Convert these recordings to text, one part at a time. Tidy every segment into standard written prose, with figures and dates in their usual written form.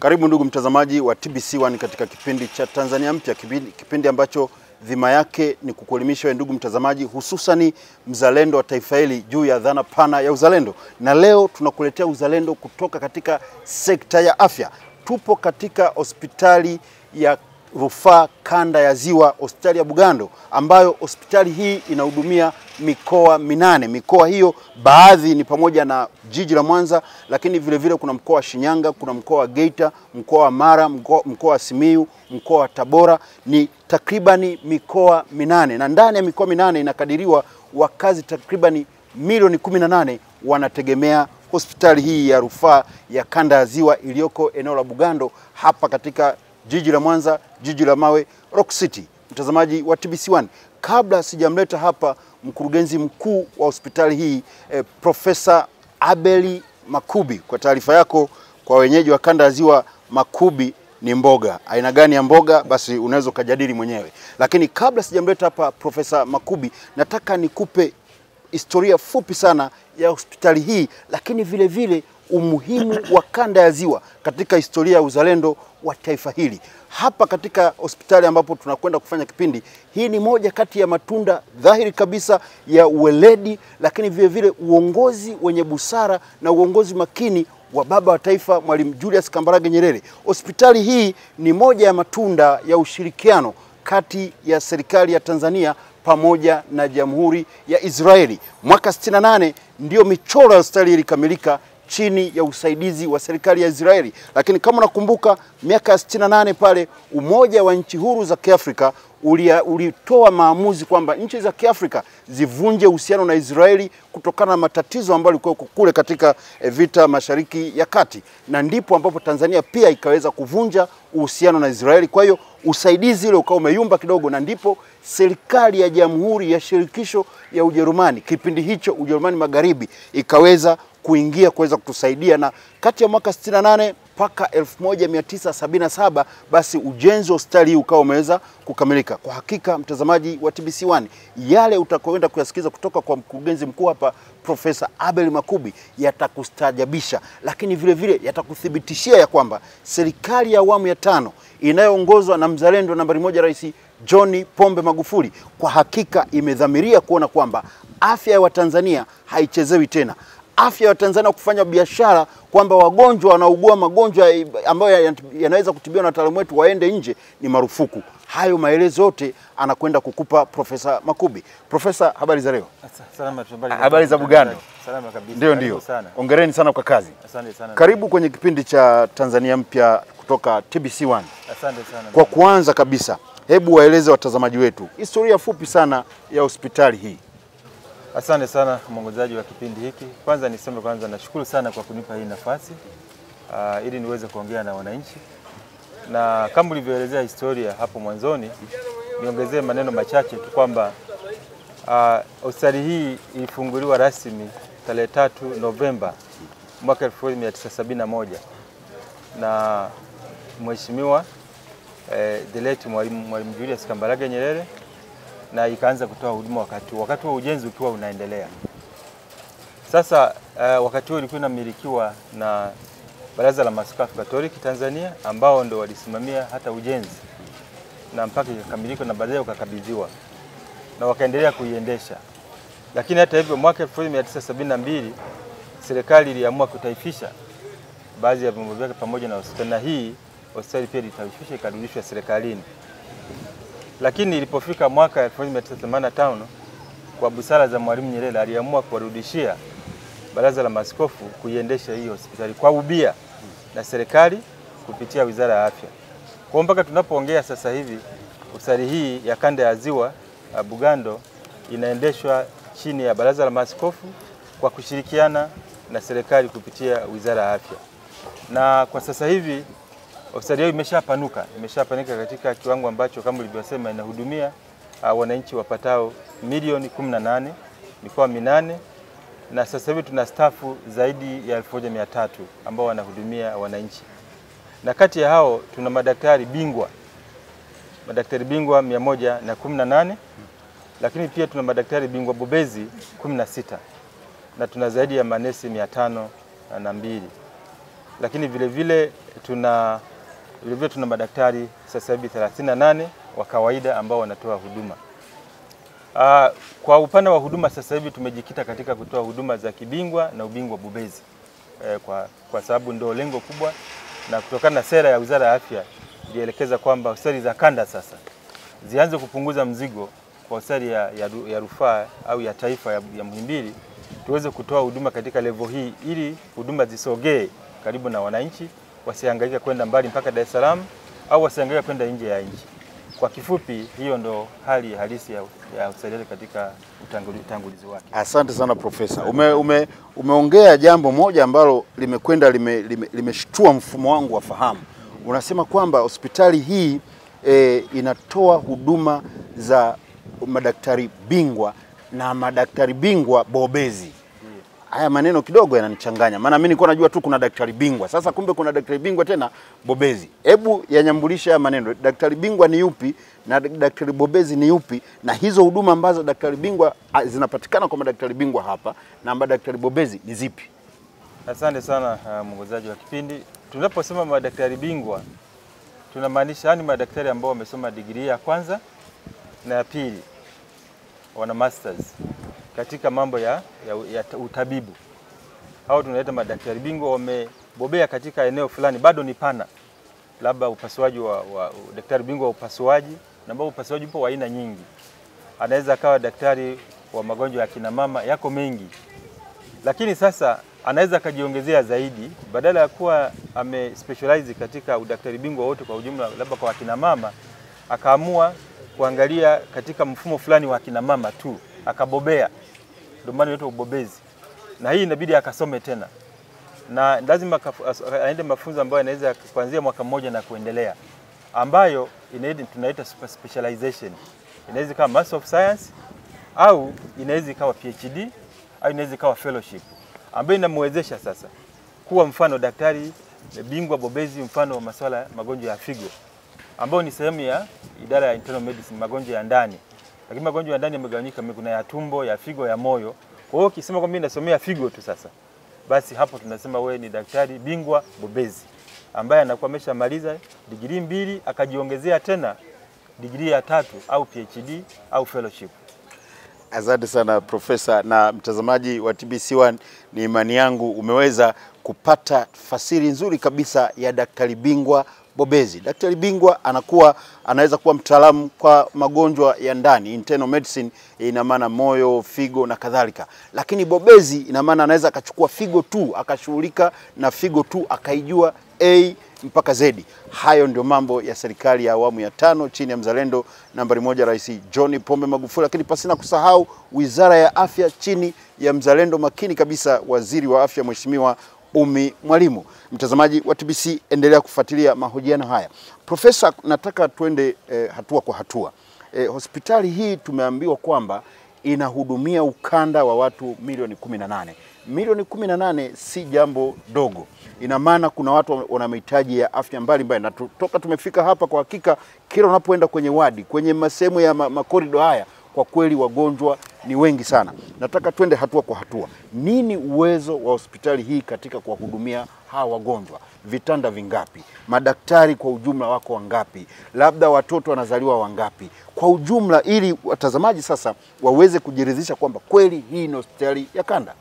Karibu ndugu mtazamaji wa TBC1 katika kipindi cha Tanzania Mpya, kipindi ambacho dhima yake ni kukuelimisha ndugu mtazamaji, hususani mzalendo wa taifa hili juu ya dhana pana ya uzalendo. Na leo tunakuletea uzalendo kutoka katika sekta ya afya. Tupo katika hospitali ya rufaa kanda ya Ziwa, hospitali ya Bugando, ambayo hospitali hii inahudumia mikoa 8. Mikoa hiyo baadhi ni pamoja na jiji la Mwanza, lakini vile vile kuna mkoa wa Shinyanga, kuna mkoa wa Geita, mkoa wa Mara, mkoa wa Simiyu, mkoa wa Tabora. Ni takribani mikoa 8, na ndani ya mikoa 8 inakadiriwa wakazi takribani milioni 18 wanategemea hospitali hii ya rufaa ya kanda ya Ziwa iliyoko eneo la Bugando, hapa katika jiji la Mwanza, jiji la mawe, Rock City. Mtazamaji wa TBC1, kabla sijamleta hapa mkurugenzi mkuu wa hospitali hii Profesa Abel Makubi, kwa taarifa yako kwa wenyeji wa kanda ya Ziwa, Makubi ni mboga. Aina gani ya mboga? Basi unaweza kujadili mwenyewe. Lakini kabla sijamleta hapa Profesa Makubi, nataka nikupe historia fupi sana ya hospitali hii, lakini vile vile umuhimu wa kanda ya Ziwa katika historia ya uzalendo wa taifa hili. Hapa katika hospitali ambapo tunakwenda kufanya kipindi, hii ni moja kati ya matunda dhahiri kabisa ya uweledi, lakini vile vile uongozi wenye busara na uongozi makini wa baba wa taifa Mwalimu Julius Kambarage Nyerere. Hospitali hii ni moja ya matunda ya ushirikiano kati ya serikali ya Tanzania pamoja na Jamhuri ya Israeli. Mwaka 68 ndio michoro ya hospitali ilikamilika chini ya usaidizi wa serikali ya Israeli. Lakini kama unakumbuka, miaka ya 68 pale Umoja wa Nchi Huru za Kiafrika ulitoa maamuzi kwamba nchi za Kiafrika zivunje uhusiano na Israeli kutokana na matatizo ambayo yalikuwa kule katika vita Mashariki ya Kati, na ndipo ambapo Tanzania pia ikaweza kuvunja uhusiano na Israeli. Kwa hiyo usaidizi ule ukawa umeyumba kidogo, na ndipo serikali ya Jamhuri ya Shirikisho ya Ujerumani, kipindi hicho Ujerumani Magharibi, ikaweza kuingia kuweza kutusaidia, na kati ya mwaka 68 mpaka 1977 basi ujenzi wa hospitali hii ukawa umeweza kukamilika. Kwa hakika mtazamaji wa TBC1, yale utakoenda kuyasikiza kutoka kwa mkurugenzi mkuu hapa Profesa Abel Makubi yatakustajabisha, lakini vile vile yatakuthibitishia ya kwamba serikali ya awamu ya 5 inayoongozwa na mzalendo nambari 1 Rais John Pombe Magufuli kwa hakika imedhamiria kuona kwamba afya ya Watanzania haichezewi tena. Afya ya Tanzania kufanya biashara kwamba wagonjwa wanaugua magonjwa ambayo yanaweza kutibiwa na wataalamu wetu waende nje ni marufuku. Hayo maelezo yote anakwenda kukupa Profesa Makubi. Profesa, habari za leo? Salama, habari za Bugando? Salama kabisa. Ndio. Hongereni sana kwa kazi. Asante sana. Karibu kwenye kipindi cha Tanzania Mpya kutoka TBC1. Asante sana. Kwa kuanza kabisa, hebu waeleze watazamaji wetu historia fupi sana ya hospitali hii. Asante sana mwongozaji wa kipindi hiki. Kwanza niseme nashukuru sana kwa kunipa hii nafasi ili niweze kuongea na wananchi. Na kama ulivyoelezea historia hapo mwanzoni, niongezee maneno machache tu kwamba hospitali hii ilifunguliwa rasmi tarehe 3 Novemba mwaka 1971 na Mheshimiwa the late Mwalimu Julius Kambarage Nyerere, na ikaanza kutoa huduma wakati wa ujenzi ukiwa unaendelea. Sasa wakati huo ilikuwa inamilikiwa na Baraza la Maaskofu Katoliki Tanzania, ambao ndio walisimamia hata ujenzi na mpaka ikakamilika na baadaye ukakabidhiwa na wakaendelea kuiendesha. Lakini hata hivyo mwaka 1972 serikali iliamua kutaifisha baadhi ya vyombo vyake pamoja na hospitali, na hii hospitali pia ilitaifishwa ikarudishwa serikalini. Lakini ilipofika mwaka 1985 kwa busara za Mwalimu Nyerere aliamua kuwarudishia Baraza la Maaskofu kuiendesha hii hospitali kwa ubia na serikali kupitia Wizara ya Afya. Kwa mpaka tunapoongea sasa hivi hospitali hii ya kanda ya Ziwa Bugando inaendeshwa chini ya Baraza la Maaskofu kwa kushirikiana na serikali kupitia Wizara ya Afya. Na kwa sasa hivi hospitali hiyo imeshapanuka katika kiwango ambacho kama ulivyosema inahudumia wananchi wapatao milioni 18, mikoa 8, na sasa hivi tuna stafu zaidi ya 1300 ambao wanahudumia wananchi. Na kati ya hao tuna madaktari bingwa 118, lakini pia tuna madaktari bingwa bobezi 16, na tuna zaidi ya manesi 502. lakini vile tuna madaktari sasa hivi 38 wa kawaida ambao wanatoa huduma. Kwa upande wa huduma sasa hivi tumejikita katika kutoa huduma za kibingwa na ubingwa bobezi kwa sababu ndio lengo kubwa, na kutokana na sera ya Wizara ya Afya ilielekeza kwamba hospitali za kanda sasa zianze kupunguza mzigo kwa hospitali ya rufaa au ya taifa ya Muhimbili, tuweze kutoa huduma katika level hii ili huduma zisogee karibu na wananchi, wasihangaike kwenda mbali mpaka Dar es Salaam au wasihangaike kwenda nje ya nchi. Kwa kifupi, hiyo ndo hali halisi ya hospitali katika utangulizi wake. Asante sana Profesa. Umeongea jambo moja ambalo limekwenda limeshtua mfumo wangu wa fahamu. Unasema kwamba hospitali hii inatoa huduma za madaktari bingwa na madaktari bingwa bobezi. Haya maneno kidogo yananichanganya. Maana mimi nilikuwa najua tu kuna daktari bingwa. Sasa kumbe kuna daktari bingwa tena bobezi. Hebu yanyambulisha haya maneno. Daktari bingwa ni yupi na daktari bobezi ni yupi, na hizo huduma ambazo daktari bingwa zinapatikana kwa madaktari bingwa hapa na madaktari bobezi ni zipi? Asante sana mwongozaji wa kipindi. Tunaposema madaktari bingwa tunamaanisha ni madaktari ambao wamesoma degree ya kwanza na ya pili, wana masters katika mambo ya utabibu. Hao tunaita madaktari bingwa, wamebobea katika eneo fulani, bado ni pana, labda upasuaji wa daktari bingwa wa upasuaji, na ambao upasuaji upo wa aina nyingi. Anaweza akawa daktari wa magonjwa ya kina mama, yako mengi. Lakini sasa anaweza akajiongezea zaidi, badala ya kuwa specialize katika udaktari bingwa wote kwa ujumla, labda kwa kina mama, akaamua kuangalia katika mfumo fulani wa kina mama tu, akabobea. Ndio maana inaitwa ubobezi. Na hii inabidi akasome tena. Na lazima aende mafunzo ambayo yanaweza kuanzia mwaka mmoja na kuendelea, ambayo tunaita super specialization. Inaweza kama Master of Science, au inaweza ikawa PhD, au inaweza ikawa fellowship, ambayo inamwezesha sasa kuwa mfano daktari bingwa bobezi, mfano wa masuala ya magonjwa ya figo, ambayo ni sehemu ya idara ya internal medicine, magonjwa ya ndani. Lakini magonjwa ya ndani yamegawanyika, kuna ya tumbo, ya figo, ya moyo. Kwa hiyo ukisema kwamba mimi nasomea figo tu sasa, basi hapo tunasema wewe ni daktari bingwa bobezi, ambaye anakuwa ameshamaliza degree 2 akajiongezea tena degree ya 3 au PhD au fellowship. Asante sana Profesa. Na mtazamaji wa TBC1, ni imani yangu umeweza kupata fasiri nzuri kabisa ya daktari bingwa bobezi. Daktari bingwa anaweza kuwa mtaalamu kwa magonjwa ya ndani, internal medicine, ina maana moyo, figo na kadhalika. Lakini bobezi ina maana anaweza akachukua figo tu, akashughulika na figo tu, akaijua A mpaka Z. Hayo ndio mambo ya serikali ya awamu ya 5 chini ya mzalendo nambari 1 Rais John Pombe Magufuli, lakini pasina kusahau Wizara ya Afya chini ya mzalendo makini kabisa, Waziri wa Afya Mheshimiwa Umi Mwalimu. Mtazamaji wa TBC, endelea kufuatilia mahojiano haya. Profesa, nataka twende hatua kwa hatua. Hospitali hii tumeambiwa kwamba inahudumia ukanda wa watu milioni 18. Milioni 18 si jambo dogo. Ina maana kuna watu wana mahitaji ya afya mbalimbali, na toka tumefika hapa kwa hakika kila unapoenda kwenye wadi, kwenye masehemu ya makorido haya, kwa kweli wagonjwa ni wengi sana. Nataka twende hatua kwa hatua. Nini uwezo wa hospitali hii katika kuwahudumia hawa wagonjwa? Vitanda vingapi? Madaktari kwa ujumla wako wangapi? Labda watoto wanazaliwa wangapi? Kwa ujumla, ili watazamaji sasa waweze kujiridhisha kwamba kweli hii ni hospitali ya kanda.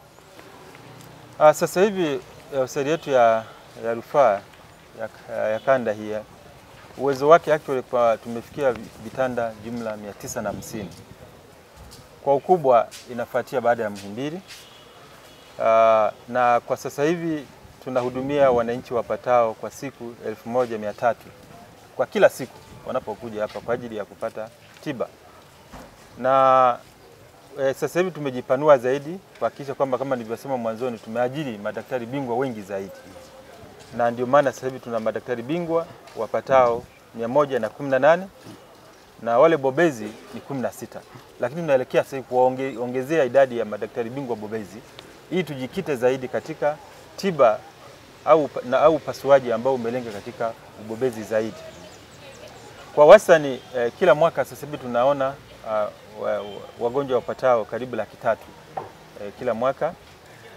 Sasa hivi hospitali yetu ya rufaa ya kanda hii, uwezo wake actually tumefikia vitanda jumla 950. Kwa ukubwa inafuatia baada ya Muhimbili. Na kwa sasa hivi tunahudumia wananchi wapatao kwa siku 1300 kwa kila siku wanapokuja hapa kwa ajili ya kupata tiba. Na sasa hivi tumejipanua zaidi kuhakikisha kwamba kama nilivyosema mwanzoni, tumeajiri madaktari bingwa wengi zaidi. Na ndio maana sasa hivi tuna madaktari bingwa wapatao 118 na wale bobezi ni 16. Lakini tunaelekea sasa kuongezea idadi ya madaktari bingwa bobezi ili tujikite zaidi katika tiba au upasuaji ambao umelenga katika ubobezi zaidi. Kwa wastani kila mwaka sasa hivi tunaona wagonjwa wapatao karibu 300,000 kila mwaka.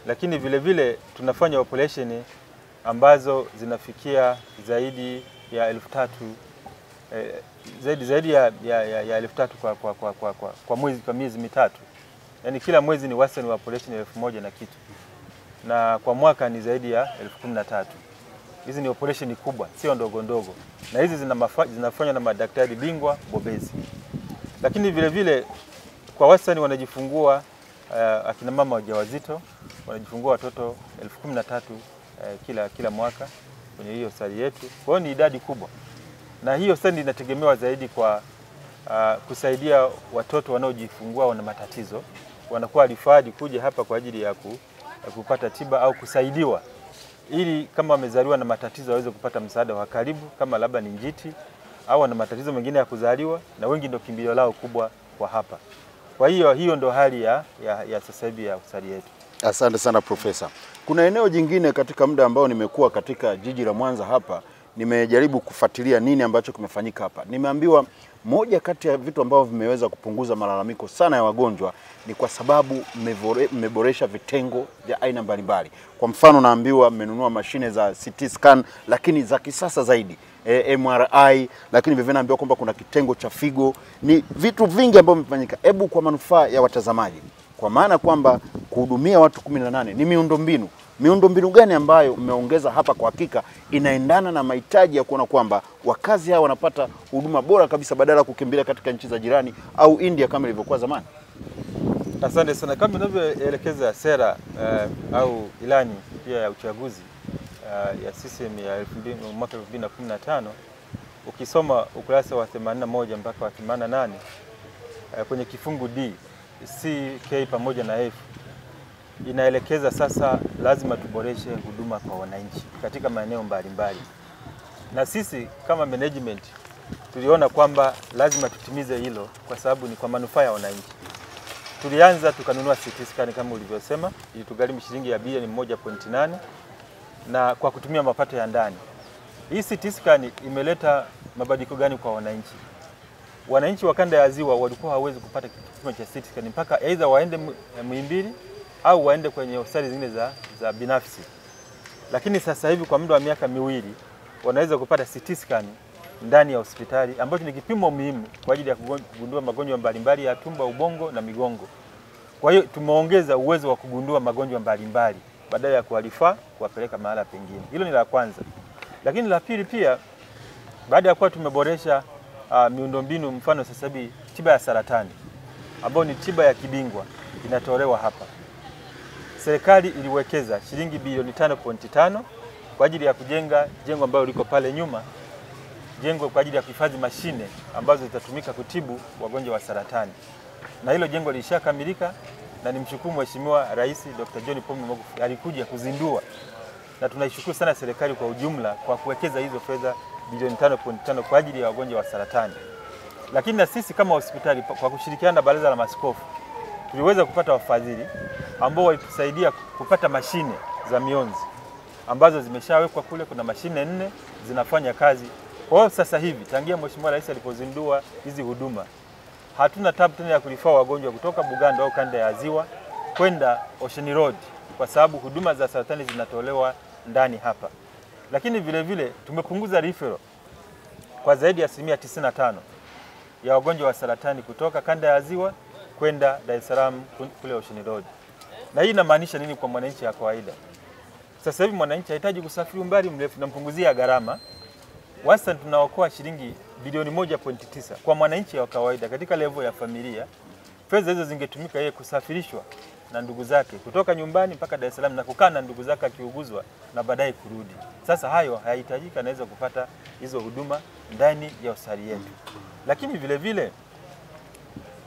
Lakini vile vile tunafanya operation ambazo zinafikia zaidi ya 3,000 zaidi ya 3,000 kwa mwezi, kwa miezi mitatu. Yaani kila mwezi ni wastani wa operation 1,000 na kitu. Na kwa mwaka ni zaidi ya 13,000. Hizi ni operation kubwa, sio ndogo ndogo. Na hizi zinafanywa na madaktari bingwa bobezi. Lakini vile vile kwa wastani wanajifungua akina mama wajawazito wanajifungua watoto 13,000 kila mwaka kwenye hiyo hospitali yetu. Kwa hiyo ni idadi kubwa. Na hiyo sasa inategemewa zaidi kwa kusaidia watoto wanaojifungua wana matatizo. Wanakuwa referred kuja hapa kwa ajili ya kupata tiba au kusaidiwa, ili kama wamezaliwa na matatizo waweze kupata msaada wa karibu, kama labda ni njiti au na matatizo mengine ya kuzaliwa, na wengi ndio kimbilio lao kubwa kwa hapa. Kwa hiyo ndo hali ya sasa hivi ya hospitali yetu. Asante sana Profesa. Kuna eneo jingine katika muda ambao nimekuwa katika jiji la Mwanza hapa, nimejaribu kufuatilia nini ambacho kimefanyika hapa. Nimeambiwa moja kati ya vitu ambavyo vimeweza kupunguza malalamiko sana ya wagonjwa ni kwa sababu mmeboresha vitengo vya aina mbalimbali. Kwa mfano naambiwa mmenunua mashine za CT scan lakini za kisasa zaidi, MRI, lakini vivyo naambiwa kwamba kuna kitengo cha figo. Ni vitu vingi ambavyo vimefanyika. Hebu kwa manufaa ya watazamaji, kwa maana kwamba kuhudumia watu 18 ni miundombinu. Miundombinu gani ambayo umeongeza hapa kwa hakika inaendana na mahitaji ya kuona kwamba wakazi hao wanapata huduma bora kabisa badala ya kukimbilia katika nchi za jirani au India kama ilivyokuwa zamani? Asante sana. Kama inavyoelekeza sera au ilani pia ya uchaguzi ya CCM ya mwaka 2015, ukisoma ukurasa wa 81 mpaka wa 88 kwenye kifungu D, C, K pamoja na F inaelekeza sasa lazima tuboreshe huduma kwa wananchi katika maeneo mbalimbali. Na sisi kama management tuliona kwamba lazima tutimize hilo kwa sababu ni kwa manufaa ya wananchi. Tulianza tukanunua CT scan kama ulivyosema, ilitugharimu shilingi ya bilioni 1.8 na kwa kutumia mapato ya ndani. Hii CT scan imeleta mabadiliko gani kwa wananchi? Wananchi wa kanda ya Ziwa walikuwa hawezi kupata kipimo cha CT scan mpaka aidha waende Muhimbili au waende kwenye hospitali zingine za binafsi. Lakini sasa hivi kwa muda wa miaka miwili wanaweza kupata CT scan ndani ya hospitali, ambacho ni kipimo muhimu kwa ajili ya kugundua magonjwa mbalimbali ya tumbo, ubongo na migongo. Kwa hiyo tumeongeza uwezo wa kugundua magonjwa mbalimbali badala ya kuwarifa kuwapeleka mahala pengine. Hilo ni la kwanza. Lakini la pili pia, baada ya kuwa tumeboresha miundombinu, mfano sasa hivi tiba ya saratani ambayo ni tiba ya kibingwa inatolewa hapa. Serikali iliwekeza shilingi bilioni 5.5 kwa ajili ya kujenga jengo ambalo liko pale nyuma, jengo kwa ajili ya kuhifadhi mashine ambazo zitatumika kutibu wagonjwa wa saratani. Na hilo jengo lishakamilika na nimshukuru Mheshimiwa Rais Dr. John Pombe Magufuli alikuja kuzindua. Na tunaishukuru sana serikali kwa ujumla kwa kuwekeza hizo fedha bilioni 5.5 kwa ajili ya wagonjwa wa saratani. Lakini na sisi kama hospitali kwa kushirikiana na Baraza la Maaskofu tuliweza kupata wafadhili ambao walitusaidia kupata mashine za mionzi ambazo zimeshawekwa kule. Kuna mashine 4 zinafanya kazi. Kwa hiyo sasa hivi tangia Mheshimiwa Rais alipozindua hizi huduma, hatuna tabu tena ya kulifaa wagonjwa kutoka Bugando au kanda ya Ziwa kwenda Ocean Road, kwa sababu huduma za saratani zinatolewa ndani hapa. Lakini vile vile tumepunguza referral kwa zaidi ya 95% ya wagonjwa wa saratani kutoka kanda ya Ziwa kwenda Dar es Salaam kule Ocean Road. Na hii inamaanisha nini kwa mwananchi wa kawaida? Sasa hivi mwananchi hahitaji kusafiri umbali mrefu, na mpunguzia gharama. Wastani tunaokoa shilingi bilioni 1.9 kwa mwananchi wa kawaida katika level ya familia. Fedha hizo zingetumika yeye kusafirishwa na ndugu zake kutoka nyumbani mpaka Dar es Salaam na kukaa na ndugu zake akiuguzwa na baadaye kurudi. Sasa hayo hayahitajika, anaweza kupata hizo huduma ndani ya hospitali yetu. Lakini vile vile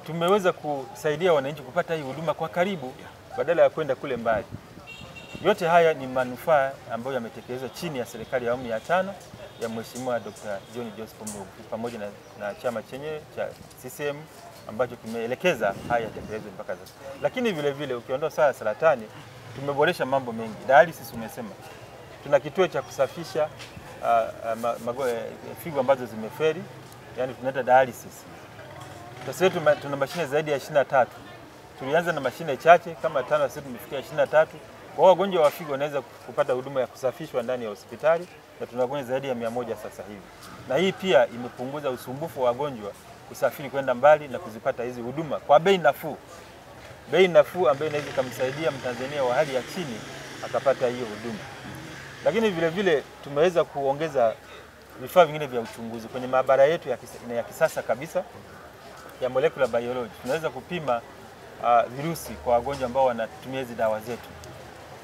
tumeweza kusaidia wananchi kupata hii huduma kwa karibu badala ya kwenda kule mbali. Yote haya ni manufaa ambayo yametekelezwa chini ya serikali ya awamu ya 5 ya Mheshimiwa Dr. John Joseph Pombe Magufuli pamoja na chama chenye cha CCM ambacho kimeelekeza haya yatekelezwe mpaka sasa. Lakini vile vile ukiondoa saa saratani tumeboresha mambo mengi. Dialysis umesema. Tuna kituo cha kusafisha figo ambazo zimeferi, yani tunaita dialysis. Sasa tuna mashine zaidi ya 23. Tulianza na mashine chache kama 5, sasa tumefikia 23 Kwa wagonjwa wa figo wanaweza kupata huduma ya kusafishwa ndani ya hospitali, na tuna wagonjwa zaidi ya 100 sasa hivi. Na hii pia imepunguza usumbufu wa wagonjwa kusafiri kwenda mbali na kuzipata hizi huduma kwa bei nafuu. Bei nafuu ambayo inaweza kumsaidia Mtanzania wa hali ya chini akapata hiyo huduma. Lakini vile vile tumeweza kuongeza vifaa vingine vya uchunguzi kwenye maabara yetu ya kisasa kabisa ya molecular biology. Tunaweza kupima virusi kwa wagonjwa ambao wanatumia hizi dawa zetu.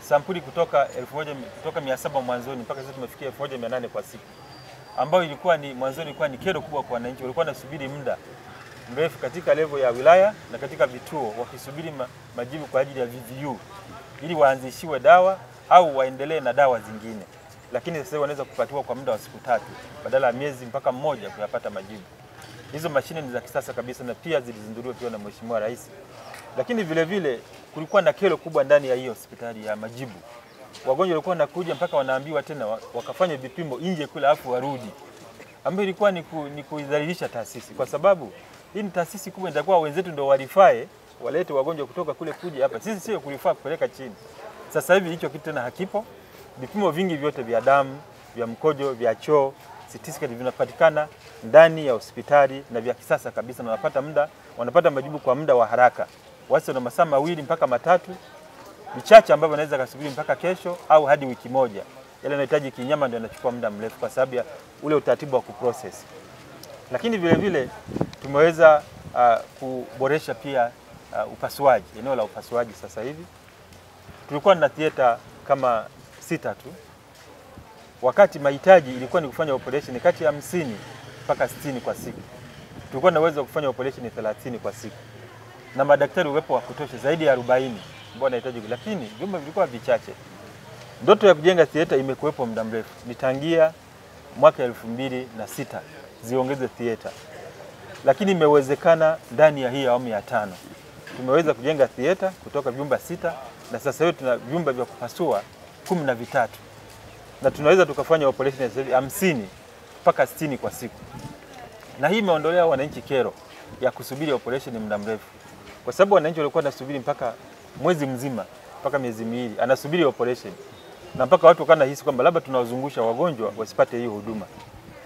Sampuli kutoka 1700 mwanzoni mpaka sasa tumefikia 1800 kwa siku, ambayo mwanzoni ilikuwa ni kero kubwa kwa wananchi. Walikuwa wanasubiri muda mrefu katika level ya wilaya na katika vituo wakisubiri majibu kwa ajili ya VVU ili waanzishiwe dawa au waendelee na dawa zingine. Lakini sasa wanaweza kupatiwa kwa muda wa siku 3 badala ya miezi mpaka 1 kuyapata majibu. Hizo mashine ni za kisasa kabisa na pia zilizinduliwa pia na Mheshimiwa Rais. Lakini vile vile kulikuwa na kero kubwa ndani ya hiyo hospitali ya majibu. Wagonjwa walikuwa wanakuja mpaka wanaambiwa tena wakafanye vipimo nje kule afu warudi. Ambayo ilikuwa ni kuidhalilisha taasisi, kwa sababu hii ni taasisi kubwa, itakuwa wenzetu ndio warifae walete wagonjwa kutoka kule kuja hapa. Sisi sio kulifaa kupeleka chini. Sasa hivi hicho kitu tena hakipo. Vipimo vingi vyote vya damu, vya mkojo, vya choo, CT scan vinapatikana ndani ya hospitali na vya kisasa kabisa, na wanapata majibu kwa muda wa haraka. Wasi na masaa 2 mpaka 3, vichache ambavyo wanaweza kusubiri mpaka kesho au hadi wiki moja. Yale yanahitaji kinyama ndio yanachukua muda mrefu kwa sababu ya ule utaratibu wa kuprocess. Lakini vile vile tumeweza kuboresha pia upasuaji, eneo la upasuaji sasa hivi. Tulikuwa na theater kama 6 tu. Wakati mahitaji ilikuwa ni kufanya operation kati ya 50 mpaka 60 kwa siku. Tulikuwa na uwezo wa kufanya operation 30 kwa siku. Na madaktari uwepo wa kutosha zaidi ya 40 ambao wanahitaji, lakini vyumba vilikuwa vichache. Ndoto ya kujenga theater imekuwepo muda mrefu. Nitangia mwaka 2006 ziongeze theater. Lakini imewezekana ndani ya hii awamu ya 5. Tumeweza kujenga theater kutoka vyumba 6 na sasa hivi tuna vyumba vya kupasua 13. Na tunaweza tukafanya operation 50 mpaka 60 kwa siku. Na hii imeondolea wananchi kero ya kusubiri operation muda mrefu. Kwa sababu wananchi walikuwa wanasubiri mpaka mwezi mzima, mpaka miezi 2 anasubiri operation. Na mpaka watu wakana hisi kwamba labda tunawazungusha wagonjwa wasipate hiyo huduma.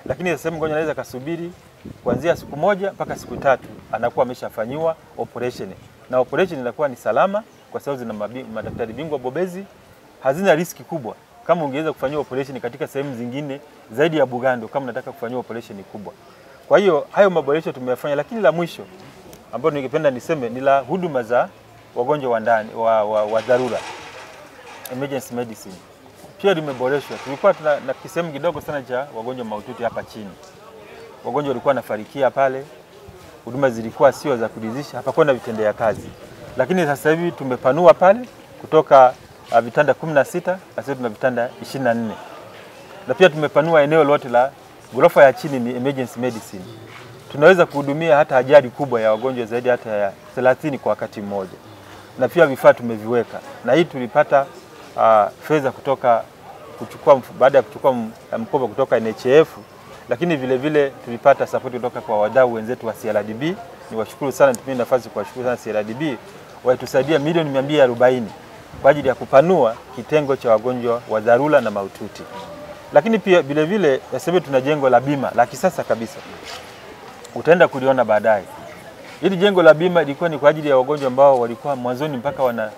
Lakini sasa mgonjwa anaweza kasubiri kuanzia siku 1 mpaka siku 3 anakuwa ameshafanywa operation. Na operation inakuwa ni salama kwa sababu zina madaktari bingwa bobezi, hazina riski kubwa kama ungeweza kufanywa operation katika sehemu zingine zaidi ya Bugando kama nataka kufanywa operation kubwa. Kwa hiyo hayo maboresho tumeyafanya, lakini la mwisho ambalo ningependa niseme ni la huduma za wagonjwa wa ndani wa dharura, emergency medicine. Pia limeboreshwa. Tulikuwa na kisehemu kidogo sana cha wagonjwa mahututi hapa chini. Wagonjwa walikuwa wanafarikia pale. Huduma zilikuwa sio za kuridhisha, hapakuwa na vitendea kazi. Lakini sasa hivi tumepanua pale kutoka vitanda 16 sasa tuna vitanda 24. Na pia tumepanua eneo lote la ghorofa ya chini ni emergency medicine. Tunaweza kuhudumia hata ajali kubwa ya wagonjwa zaidi hata ya 30 kwa wakati mmoja. Na pia vifaa tumeviweka. Na hii tulipata fedha kutoka baada ya kuchukua mkopo kutoka NHIF, lakini vile vile tulipata support kutoka kwa wadau wenzetu wa CRDB. Niwashukuru sana, nitumie nafasi kuwashukuru sana CRDB, walitusaidia milioni 240 kwa ajili ya kupanua kitengo cha wagonjwa wa dharura na mahututi. Lakini pia vile vile sasa tuna jengo la bima la kisasa kabisa. Utaenda kuliona baadaye. Hili jengo la bima lilikuwa ni kwa ajili ya wagonjwa ambao walikuwa mwanzoni mpaka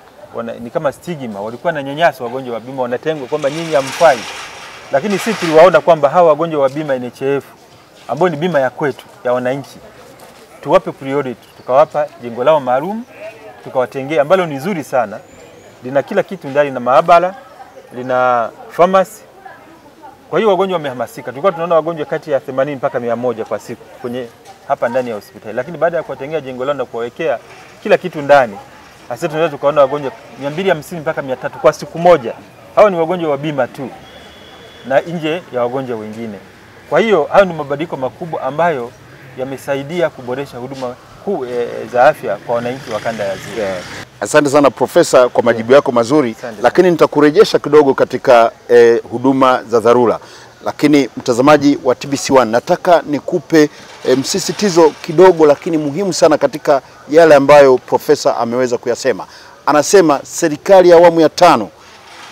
ni kama stigma, walikuwa na nyanyaso wagonjwa wa bima, wanatengwa kwamba nyinyi hamfai. Lakini sisi tuliwaona kwamba hawa wagonjwa wa bima NHIF ambao ni bima ya kwetu ya wananchi, tuwape priority, tukawapa jengo lao maalum, tukawatengea ambalo ni nzuri sana. Lina kila kitu ndani, na maabara, lina pharmacy. Kwa hiyo wagonjwa wamehamasika. Tulikuwa tunaona wagonjwa kati ya 80 mpaka 100 kwa siku kwenye hapa ndani ya hospitali. Lakini baada ya kuwatengea jengo lao na kuwawekea kila kitu ndani, sasa tunaweza tukaona wagonjwa 250 mpaka 300 kwa siku moja. Hao ni wagonjwa wa bima tu na nje ya wagonjwa wengine. Kwa hiyo hayo ni mabadiliko makubwa ambayo yamesaidia kuboresha huduma kuu za afya kwa wananchi wa kanda ya Ziwa. Asante sana Profesa kwa majibu yako mazuri. Lakini nitakurejesha kidogo katika huduma za dharura. Lakini mtazamaji wa TBC1, nataka nikupe msisitizo kidogo lakini muhimu sana katika yale ambayo Profesa ameweza kuyasema. Anasema serikali ya awamu ya 5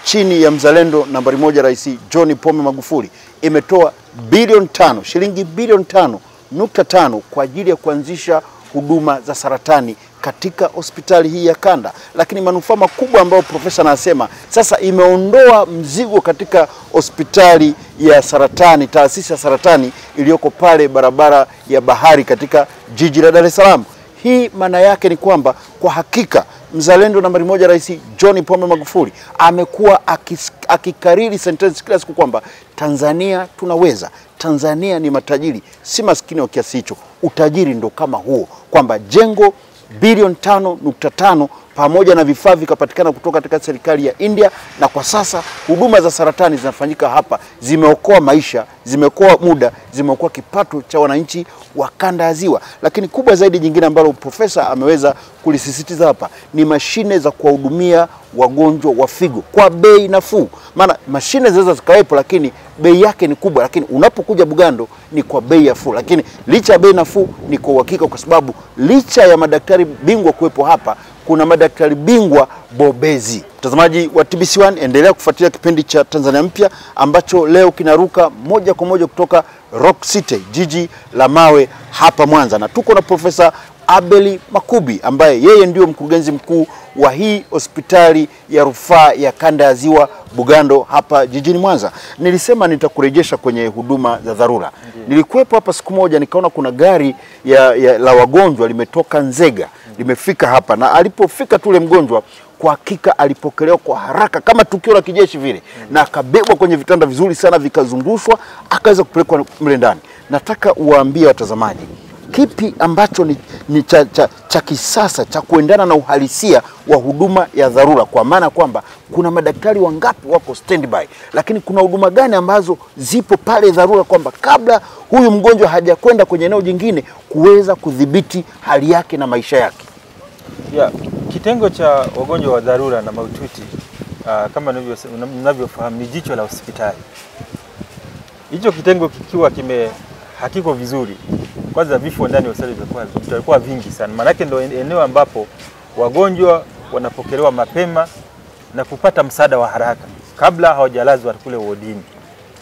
chini ya mzalendo nambari 1 Rais John Pombe Magufuli imetoa bilioni 5, shilingi bilioni 5.5 kwa ajili ya kuanzisha huduma za saratani katika hospitali hii ya kanda. Lakini manufaa makubwa ambayo profesa anasema sasa imeondoa mzigo katika hospitali ya saratani, taasisi ya saratani iliyoko pale barabara ya Bahari katika jiji la Dar es Salaam. Hii maana yake ni kwamba kwa hakika mzalendo nambari 1 Rais John Pombe Magufuli amekuwa akikariri sentence kila siku kwamba Tanzania tunaweza, Tanzania ni matajiri, si maskini wa kiasi hicho. Utajiri ndo kama huo, kwamba jengo bilioni 5.5 pamoja na vifaa vikapatikana kutoka katika serikali ya India, na kwa sasa huduma za saratani zinafanyika hapa. Zimeokoa maisha, zimeokoa muda, zimeokoa kipato cha wananchi wa kanda ya Ziwa. Lakini kubwa zaidi jingine ambalo profesa ameweza kulisisitiza hapa ni mashine za kuwahudumia wagonjwa wa figo kwa bei nafuu. Maana mashine zinaweza zikawepo lakini bei yake ni kubwa, lakini unapokuja Bugando ni kwa bei nafuu. Lakini licha ya bei nafuu ni kwa uhakika, kwa sababu licha ya madaktari bingwa kuwepo hapa, kuna madaktari bingwa bobezi. Mtazamaji wa TBC1, endelea kufuatilia kipindi cha Tanzania Mpya ambacho leo kinaruka moja kwa moja kutoka Rock City, jiji la mawe hapa Mwanza, na tuko na Profesa Abel Makubi ambaye yeye ndio mkurugenzi mkuu wa hii hospitali ya rufaa ya kanda ya Ziwa Bugando hapa jijini Mwanza. Nilisema nitakurejesha kwenye huduma za dharura. Nilikuwepo hapa siku moja nikaona kuna gari la wagonjwa limetoka Nzega, limefika hapa, na alipofika tule mgonjwa kwa hakika alipokelewa kwa haraka kama tukio la kijeshi vile, na akabebwa kwenye vitanda vizuri sana, vikazungushwa, akaweza kupelekwa mle ndani. Nataka uwaambie watazamaji kipi ambacho ni cha kisasa cha kuendana na uhalisia wa huduma ya dharura, kwa maana kwamba kuna madaktari wangapi wako standby, lakini kuna huduma gani ambazo zipo pale dharura, kwamba kabla huyu mgonjwa hajakwenda kwenye eneo jingine kuweza kudhibiti hali yake na maisha yake. Kitengo cha wagonjwa wa dharura na mahututi kama mnavyofahamu ni jicho la hospitali. Hicho kitengo kikiwa hakiko vizuri, kwanza vifo ndani ya hospitali vitakuwa vingi sana. Maana yake ndio eneo ambapo wagonjwa wanapokelewa mapema na kupata msaada wa haraka kabla hawajalazwa kule wodini.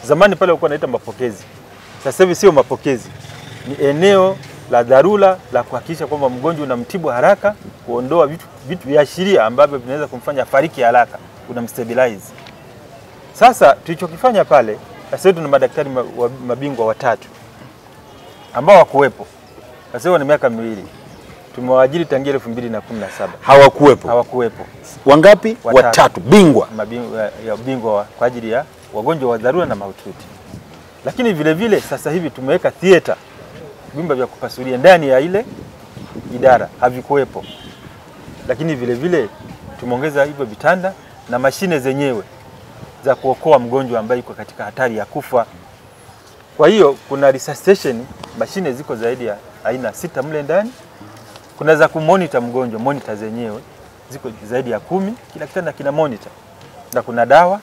Zamani pale walikuwa wanaita mapokezi. Sasa hivi sio mapokezi. Ni eneo la dharura la kuhakikisha kwamba mgonjwa unamtibu haraka, kuondoa vitu viashiria ambavyo vinaweza kumfanya fariki haraka, unamstabilize. Sasa tulichokifanya pale, sasa tuna madaktari mabingwa 3 ambao wakuwepo. Sasa ni miaka 2. Tumewaajiri tangia 2017. Hawakuwepo. Wangapi? 3 bingwa. Bingwa kwa ajili ya wagonjwa wa dharura na mahututi. Lakini vile vile sasa hivi tumeweka theater, vyumba vya kupasulia ndani ya ile idara, havikuwepo. Lakini vile vile tumeongeza hivyo vitanda na mashine zenyewe za kuokoa mgonjwa ambaye yuko katika hatari ya kufa. Kwa hiyo kuna resuscitation mashine ziko zaidi ya aina 6 mle ndani. Kuna za kumonitor mgonjwa, monitor zenyewe ziko zaidi ya 10, kila kitanda kina monitor. Na kuna dawa,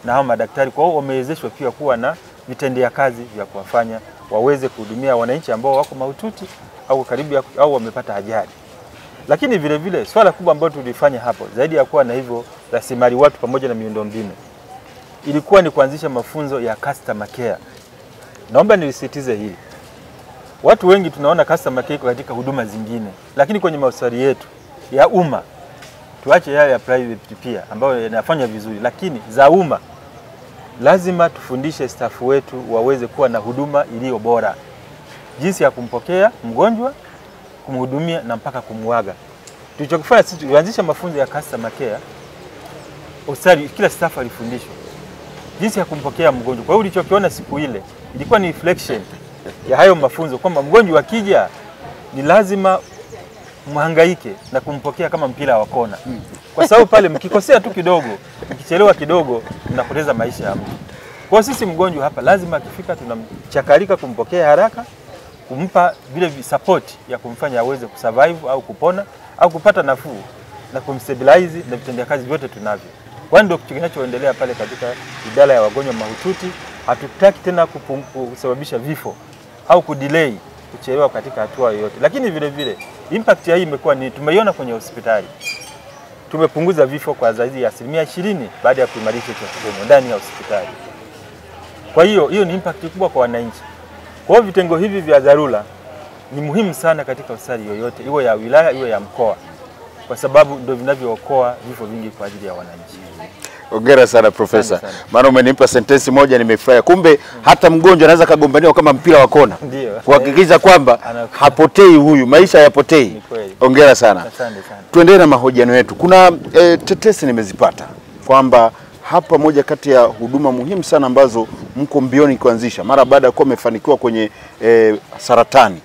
na hao madaktari kwa hiyo wamewezeshwa pia kuwa na vitendea kazi vya kuwafanya waweze kuhudumia wananchi ambao wako mahututi au karibu au wamepata ajali. Lakini vile vile swala kubwa ambalo tulifanya hapo, zaidi ya kuwa na hivyo rasilimali watu pamoja na miundombinu, ilikuwa ni kuanzisha mafunzo ya customer care. Naomba nilisitize hili. Watu wengi tunaona customer care katika huduma zingine, lakini kwenye hospitali yetu ya umma, tuache yale ya private pia ambayo yanafanya vizuri, lakini za umma lazima tufundishe staff wetu waweze kuwa na huduma iliyo bora. Jinsi ya kumpokea mgonjwa, kumhudumia na mpaka kumwaga. Tulichokifanya sisi tulianzisha mafunzo ya customer care. Hospitali kila staff alifundishwa jinsi ya kumpokea mgonjwa. Kwa hiyo ulichokiona siku ile ilikuwa ni reflection ya hayo mafunzo, kwamba mgonjwa akija ni lazima mhangaike na kumpokea kama mpira wa kona. Kwa sababu pale mkikosea tu kidogo, mkichelewa kidogo, mnapoteza maisha ya mtu. Kwa sisi mgonjwa hapa lazima akifika tunamchakalika kumpokea haraka, kumpa vile support ya kumfanya aweze kusurvive au kupona au kupata nafuu na kumstabilize, na vitendea kazi vyote tunavyo. Kwa ndio kitu kinachoendelea pale katika idara ya wagonjwa mahututi. Hatutaki tena kusababisha vifo au kudelay, kuchelewa katika hatua yoyote. Lakini vile vile impact ya hii imekuwa ni tumeiona kwenye hospitali. tumepunguza vifo kwa zaidi ya 20% baada ya kuimarisha hicho kitengo ndani ya hospitali. Kwa hiyo ni impact kubwa kwa wananchi. Kwa hiyo vitengo hivi vya dharura ni muhimu sana katika hospitali yoyote, iwe ya wilaya iwe ya mkoa, kwa sababu ndio vinavyookoa vifo vingi kwa ajili ya wananchi. Hongera sana Profesa. Maana umenipa sentensi moja nimefurahi. Kumbe hata mgonjwa anaweza kagombaniwa kama mpira wa kona. Kuhakikisha kwamba hapotei huyu, maisha hayapotei. Hongera sana. Asante sana. Tuendelee na mahojiano yetu. Kuna tetesi nimezipata kwamba hapa moja kati ya huduma muhimu sana ambazo mko mbioni kuanzisha mara baada ya kuwa umefanikiwa kwenye saratani.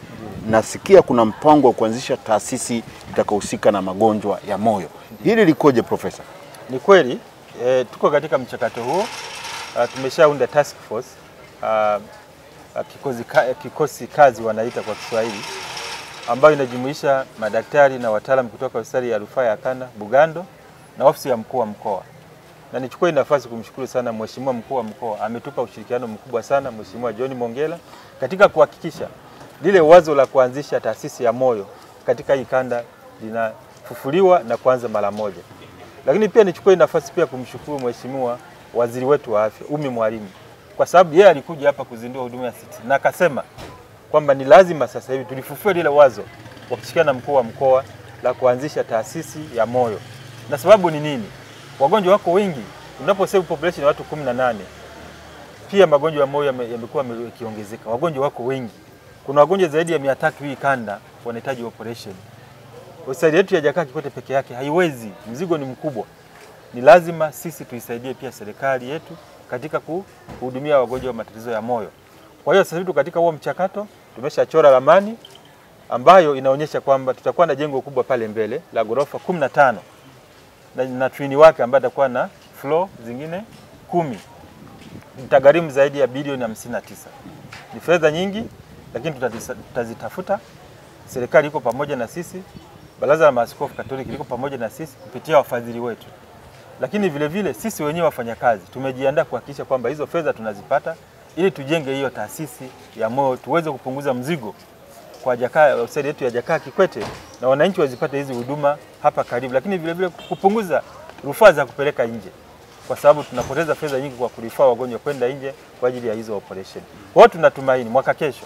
Nasikia kuna mpango wa kuanzisha taasisi itakayohusika na magonjwa ya moyo. Hili likoje Profesa? Ni kweli tuko katika mchakato huo. Tumeshaunda task force, kikosi kazi wanaita kwa Kiswahili, ambayo inajumuisha madaktari na wataalamu kutoka hospitali ya rufaa ya Kanda Bugando na ofisi ya mkuu wa mkoa. Na nichukue nafasi kumshukuru sana Mheshimiwa mkuu wa mkoa, ametupa ushirikiano mkubwa sana Mheshimiwa John Mongela katika kuhakikisha lile wazo la kuanzisha taasisi ya moyo katika hii kanda linafufuliwa na kuanza mara moja. Lakini pia nichukue nafasi pia kumshukuru Mheshimiwa Waziri wetu wa Afya Umi Mwalimu, kwa sababu yeye alikuja hapa kuzindua huduma ya CT na akasema kwamba ni lazima sasa hivi tulifufue lile wazo wakishirikiana na mkuu wa mkoa la kuanzisha taasisi ya moyo. Na sababu ni nini? Wagonjwa wako wengi. Unaposema population ya watu 18, pia magonjwa ya moyo yamekuwa yakiongezeka. Wagonjwa wako wengi. Kuna wagonjwa zaidi ya 300 hii kanda wanahitaji operation. Hospitali yetu ya Jakaya Kikwete peke yake haiwezi, mzigo ni mkubwa. Ni lazima sisi tuisaidie pia serikali yetu katika kuhudumia wagonjwa wa matatizo ya moyo. Kwa hiyo sasa hivi katika huo mchakato tumeshachora ramani ambayo inaonyesha kwamba tutakuwa na jengo kubwa pale mbele la ghorofa 15 na twini wake ambaye atakuwa na floor zingine 10. Itagharimu zaidi ya bilioni 59. Ni fedha nyingi, lakini tutazitafuta. Serikali iko pamoja na sisi, Baraza la Maaskofu Katoliki liko pamoja na sisi kupitia wafadhili wetu. Lakini vile vile sisi wenyewe wafanyakazi tumejiandaa kuhakikisha kwamba hizo fedha tunazipata ili tujenge hiyo taasisi ya moyo, tuweze kupunguza mzigo kwa hospitali yetu ya Jakaya Kikwete na wananchi wazipate hizi huduma hapa karibu, lakini vile vile kupunguza rufaa za kupeleka nje, kwa sababu tunapoteza fedha nyingi kwa kurifaa wagonjwa kwenda nje kwa ajili ya hizo operation. Kwa hiyo tunatumaini mwaka kesho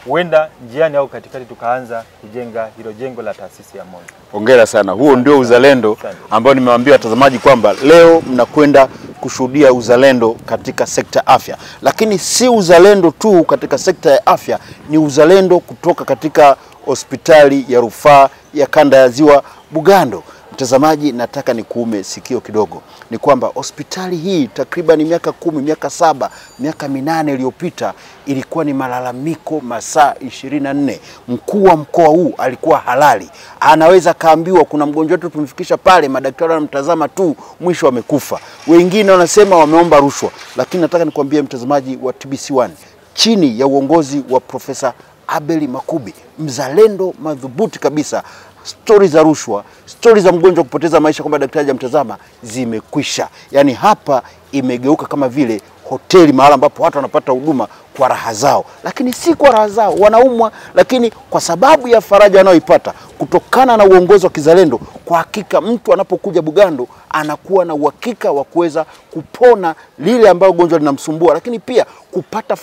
huenda njiani au katikati tukaanza kujenga hilo jengo la taasisi ya moyo. Hongera sana. Huo ndio uzalendo ambao nimewaambia watazamaji kwamba leo mnakwenda kushuhudia uzalendo katika sekta afya. Lakini si uzalendo tu katika sekta ya afya, ni uzalendo kutoka katika hospitali ya rufaa ya Kanda ya Ziwa Bugando. Mtazamaji, nataka nikuume sikio kidogo. Ni kwamba hospitali hii takriban miaka 10, miaka 7, miaka 8 iliyopita ilikuwa ni malalamiko masaa 24. Mkuu wa mkoa huu alikuwa halali. Anaweza kaambiwa kuna mgonjwa wetu tumfikisha pale, madaktari wanamtazama tu, mwisho amekufa. Wengine wanasema wameomba rushwa. Lakini nataka nikwambie mtazamaji wa TBC1, chini ya uongozi wa Profesa Abel Makubi, mzalendo madhubuti kabisa, stori za rushwa, stori za mgonjwa kupoteza maisha kwamba daktari hajamtazama zimekwisha. Yaani hapa imegeuka kama vile hoteli, mahali ambapo watu wanapata huduma kwa raha zao. Lakini si kwa raha zao, wanaumwa, lakini kwa sababu ya faraja wanayoipata kutokana na uongozi wa kizalendo. Kwa hakika mtu anapokuja Bugando anakuwa na uhakika wa kuweza kupona lile ambalo gonjwa linamsumbua, lakini pia kupata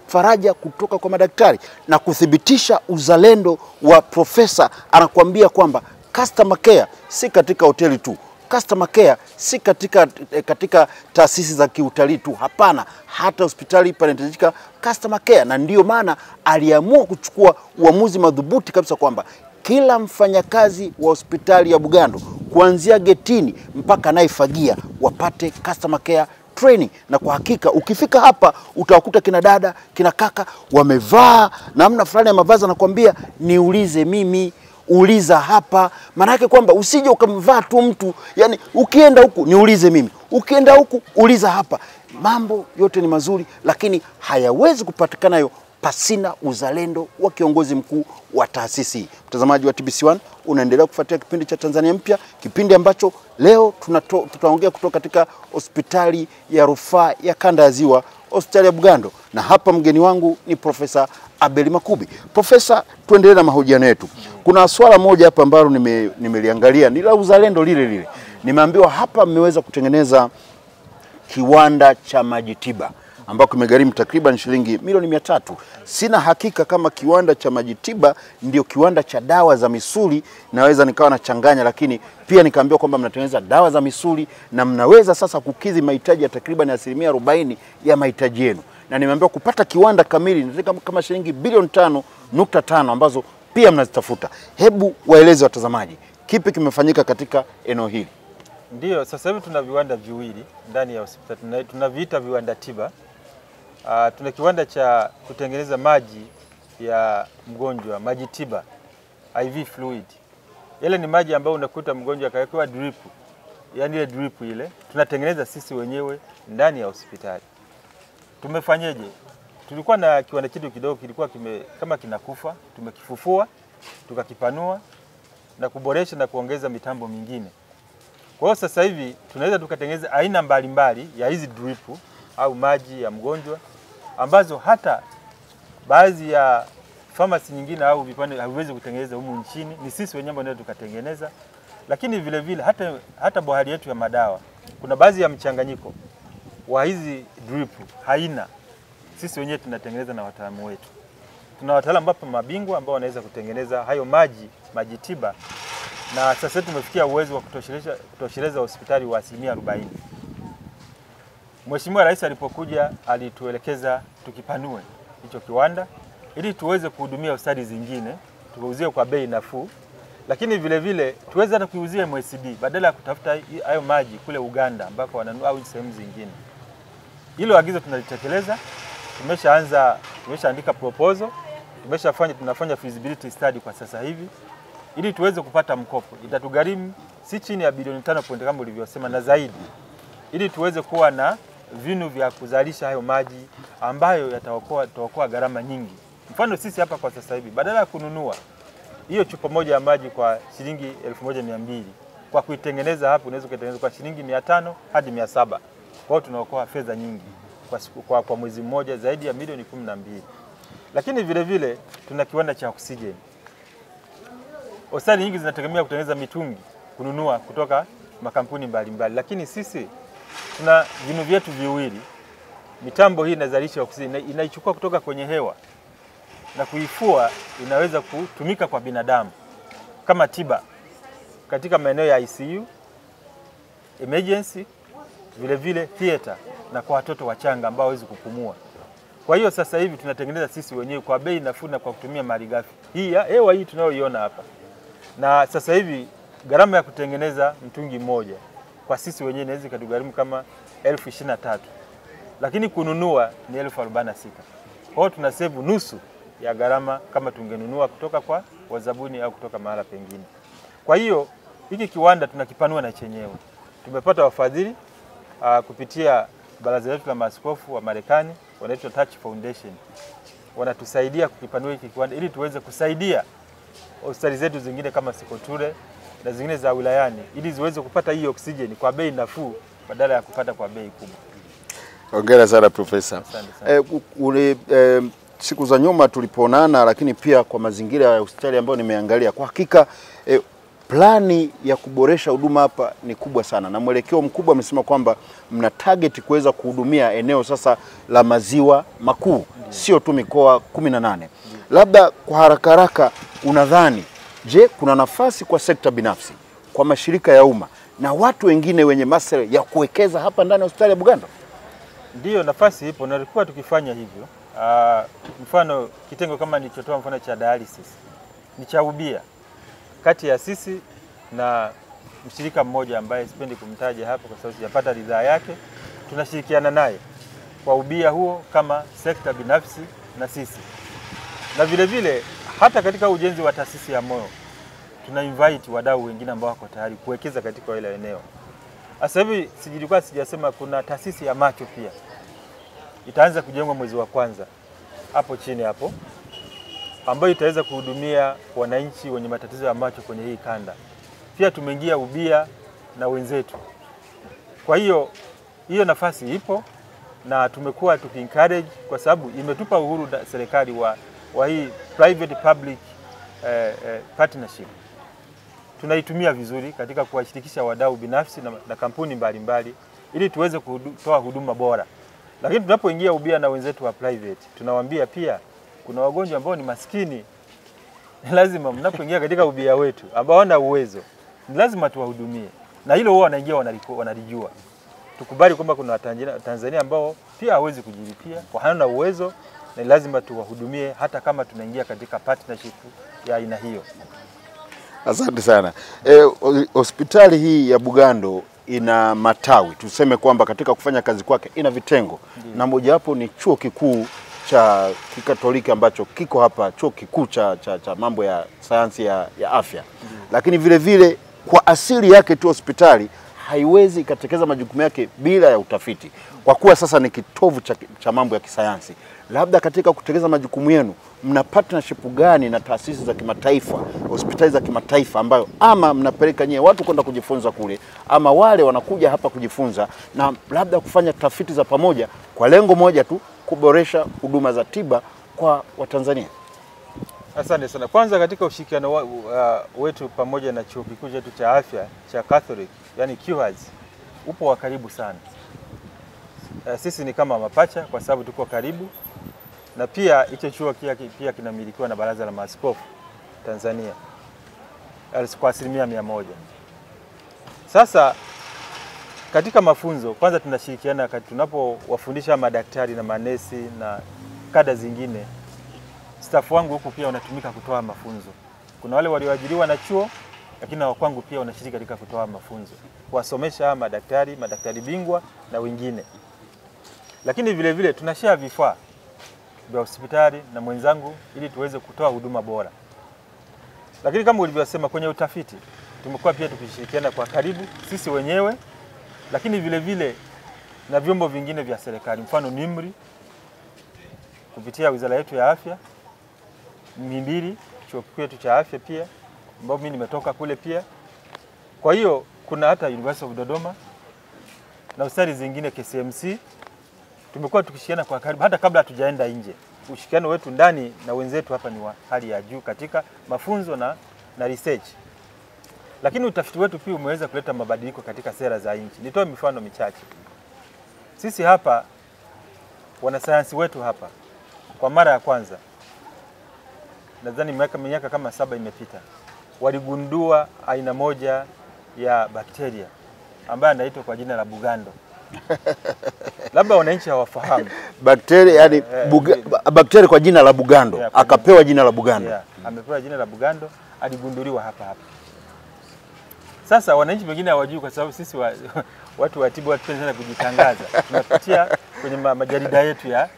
faraja kutoka kwa madaktari na kuthibitisha uzalendo wa profesa. Anakuambia kwamba customer care si katika hoteli tu, customer care si katika taasisi za kiutalii tu, hapana, hata hospitali panahitajika customer care. Na ndiyo maana aliamua kuchukua uamuzi madhubuti kabisa kwamba kila mfanyakazi wa hospitali ya Bugando kuanzia getini mpaka anayefagia wapate customer care training. Na kwa hakika ukifika hapa utawakuta kina dada, kina kaka wamevaa namna fulani ya mavazi, anakuambia niulize mimi, uliza hapa. Maana yake kwamba usije ukamvaa tu mtu, yani ukienda huku niulize mimi, ukienda huku uliza hapa. Mambo yote ni mazuri, lakini hayawezi kupatikana hayo pasina uzalendo wa kiongozi mkuu wa taasisi. Mtazamaji wa TBC1, unaendelea kufuatia kipindi cha Tanzania Mpya, kipindi ambacho leo tutaongea kutoka katika hospitali ya rufaa ya Kanda ya Ziwa, hospitali ya Bugando, na hapa mgeni wangu ni Profesa Abel Makubi. Profesa, tuendelee na mahojiano yetu. Kuna swala moja hapa ambalo nimeliangalia ni la uzalendo lile lile. Nimeambiwa hapa mmeweza kutengeneza kiwanda cha maji tiba ambako kimegharimu takriban shilingi milioni 300. Sina hakika kama kiwanda cha maji tiba ndio kiwanda cha dawa za misuli, naweza nikawa nachanganya, lakini pia nikaambiwa kwamba mnatengeneza dawa za misuli na mnaweza sasa kukidhi mahitaji ya takriban 40% ya mahitaji yenu. Na nimeambiwa kupata kiwanda kamili ni kama shilingi bilioni 5.5 ambazo pia mnazitafuta. Hebu waeleze watazamaji, kipi kimefanyika katika eneo hili? Ndiyo, sasa hivi tuna viwanda viwili ndani ya hospitali. Tunaviita viwanda tiba. Tuna kiwanda cha kutengeneza maji ya mgonjwa, maji tiba, IV fluid. Ile ni maji ambayo unakuta mgonjwa akawekewa drip. Yaani ile drip ile tunatengeneza sisi wenyewe ndani ya hospitali. Tumefanyeje? Tulikuwa na kiwanda chetu kidogo kilikuwa kama kinakufa, tumekifufua, tukakipanua na kuboresha na kuongeza mitambo mingine. Kwa hiyo sasa hivi tunaweza tukatengeneza aina mbalimbali ya hizi drip au maji ya mgonjwa ambazo hata baadhi ya pharmacy nyingine au vipande haviwezi kutengeneza humu nchini, ni sisi wenyewe ndio tukatengeneza. Lakini vile vile hata bohari yetu ya madawa kuna baadhi ya mchanganyiko wa hizi drip haina, sisi wenyewe tunatengeneza na wataalamu wetu. Tuna wataalamu hapa mabingwa ambao wanaweza kutengeneza hayo maji tiba, na sasa tumefikia uwezo wa kutosheleza hospitali wa 40%. Mheshimiwa Rais alipokuja alituelekeza tukipanue hicho kiwanda ili tuweze kuhudumia hospitali zingine, tuuzie kwa bei nafuu, lakini vile vile tuweze hata kuuzia MSD badala ya kutafuta hayo maji kule Uganda ambako wananunua au sehemu zingine. Hilo agizo tunalitekeleza. Tumeshaandika proposal, tunafanya feasibility study kwa sasa hivi ili tuweze kupata mkopo. Itatugharimu si chini ya bilioni 5 kama ulivyosema na zaidi, ili tuweze kuwa na vinu vya kuzalisha hayo maji ambayo yataokoa gharama nyingi. Mfano sisi hapa kwa sasa hivi badala ya kununua hiyo chupa moja ya maji kwa shilingi 1200, kwa kuitengeneza hapo unaweza kuitengeneza kwa shilingi 500 hadi 700. Kwa hiyo tunaokoa fedha nyingi kwa mwezi mmoja, zaidi ya milioni 12. Lakini vile vile tuna kiwanda cha oksijeni. Hospitali nyingi zinategemea kutengeneza mitungi kununua kutoka makampuni mbalimbali, lakini sisi tuna vinu vyetu viwili. Mitambo hii inazalisha oksijeni, inaichukua kutoka kwenye hewa na kuifua, inaweza kutumika kwa binadamu kama tiba katika maeneo ya ICU, emergency, vile vile theater, na kwa watoto wachanga ambao hawezi kupumua. Kwa hiyo sasa hivi tunatengeneza sisi wenyewe kwa bei nafuu na kwa kutumia malighafi hii ya hewa hii tunayoiona hapa. Na sasa hivi gharama ya kutengeneza mtungi mmoja kwa sisi wenyewe inaweza kutugharimu kama 23,000, lakini kununua ni 46,000. Kwa hiyo tunasave nusu ya gharama kama tungenunua kutoka kwa wazabuni au kutoka mahala pengine. Kwa hiyo hiki kiwanda tunakipanua na chenyewe. Tumepata wafadhili kupitia baraza letu la maaskofu wa Marekani, wanaitwa Touch Foundation. Wanatusaidia kukipanua hiki kiwanda ili tuweze kusaidia hospitali zetu zingine kama Sekoture na zingine za wilayani ili ziweze kupata hii oksijeni kwa bei nafuu badala ya kupata kwa bei kubwa. Hongera sana Profesa. Siku za nyuma tulipoonana, lakini pia kwa mazingira ya hospitali ambayo nimeangalia, kwa hakika plani ya kuboresha huduma hapa ni kubwa sana, na mwelekeo mkubwa amesema kwamba mna target kuweza kuhudumia eneo sasa la maziwa makuu, sio tu mikoa 18. Labda kwa haraka unadhani, je, kuna nafasi kwa sekta binafsi, kwa mashirika ya umma na watu wengine wenye maslahi ya kuwekeza hapa ndani ya hospitali ya Bugando? Ndiyo, nafasi ipo na tulikuwa tukifanya hivyo. Mfano kitengo kama nilichotoa mfano cha dialysis ni cha ubia kati ya sisi na mshirika mmoja ambaye sipendi kumtaja hapa kwa sababu sijapata ridhaa yake. Tunashirikiana naye kwa ubia huo kama sekta binafsi na sisi. Na vile vile hata katika ujenzi wa taasisi ya moyo tuna invite wadau wengine ambao wako tayari kuwekeza katika ile eneo. Sasa hivi sijasema kuna taasisi ya macho pia itaanza kujengwa mwezi wa kwanza hapo chini hapo, ambayo itaweza kuhudumia wananchi wenye matatizo ya macho kwenye hii kanda. Pia tumeingia ubia na wenzetu. Kwa hiyo nafasi ipo na tumekuwa tuki-encourage kwa sababu imetupa uhuru serikali wa hii private public partnership. Tunaitumia vizuri katika kuwashirikisha wadau binafsi na kampuni mbalimbali ili tuweze kutoa huduma bora. Lakini tunapoingia ubia na wenzetu wa private, tunawaambia pia kuna wagonjwa ambao ni maskini. Lazima mnapoingia katika ubia wetu ambao wana uwezo, ni lazima tuwahudumie. Na hilo wao wanaingia wanalijua. Tukubali kwamba kuna Tanzania ambao pia hawezi kujilipia, kwa hana uwezo, na lazima tuwahudumie hata kama tunaingia katika partnership ya aina hiyo. Asante sana. Hospitali hii ya Bugando ina matawi. Tuseme kwamba katika kufanya kazi kwake ina vitengo. Na mojawapo ni chuo kikuu cha Kikatoliki ambacho kiko hapa, chuo kikuu cha mambo ya sayansi ya afya. Lakini vile vile kwa asili yake tu hospitali haiwezi ikatekeleza majukumu yake bila ya utafiti. Kwa kuwa sasa ni kitovu cha mambo ya kisayansi. Labda katika kutekeleza majukumu yenu mna partnership gani na taasisi za kimataifa, hospitali za kimataifa ambayo ama mnapeleka nyewe watu kwenda kujifunza kule, ama wale wanakuja hapa kujifunza na labda kufanya tafiti za pamoja kwa lengo moja tu, kuboresha huduma za tiba kwa Watanzania? Asante sana. Kwanza katika ushirikiano wetu pamoja na chuo kikuu chetu cha afya cha Catholic, yani QHAS, upo wa karibu sana. Sisi ni kama mapacha kwa sababu tuko karibu, na pia hicho chuo pia kinamilikiwa na Baraza la Maaskofu Tanzania kwa 100%. Sasa katika mafunzo, kwanza tunashirikiana tunapowafundisha madaktari na manesi na kada zingine. Staff wangu huku pia wanatumika kutoa mafunzo. Kuna wale walioajiriwa na chuo, lakini na kwangu pia wanashiriki katika kutoa mafunzo, kuwasomesha madaktari bingwa na wengine. Lakini vile vile tunashare vifaa vya hospitali na mwenzangu ili tuweze kutoa huduma bora. Lakini kama ulivyosema, kwenye utafiti tumekuwa pia tukishirikiana kwa karibu sisi wenyewe, lakini vile vile na vyombo vingine vya serikali, mfano NIMR kupitia Wizara yetu ya Afya, Muhimbili chuo kikuu chetu cha afya pia ambao mimi nimetoka kule pia. Kwa hiyo kuna hata University of Dodoma na hospitali zingine KCMC. Tumekuwa tukishirikiana kwa karibu hata kabla hatujaenda nje. Ushirikiano wetu ndani na wenzetu hapa ni wa hali ya juu katika mafunzo na research. Lakini utafiti wetu pia umeweza kuleta mabadiliko katika sera za nchi. Nitoe mifano michache. Sisi hapa, wanasayansi wetu hapa, kwa mara ya kwanza, nadhani miaka kama 7 imepita, waligundua aina moja ya bakteria ambayo anaitwa kwa jina la Bugando. Labda wananchi hawafahamu. Bakteria, yani bakteria kwa jina la Bugando. Yeah, akapewa jina la Bugando. Yeah, amepewa jina la Bugando, aligunduliwa hapa. Sasa wananchi wengine hawajui kwa sababu sisi watu wa tiba watu tunataka kujitangaza. Tunapitia kwenye majarida yetu ya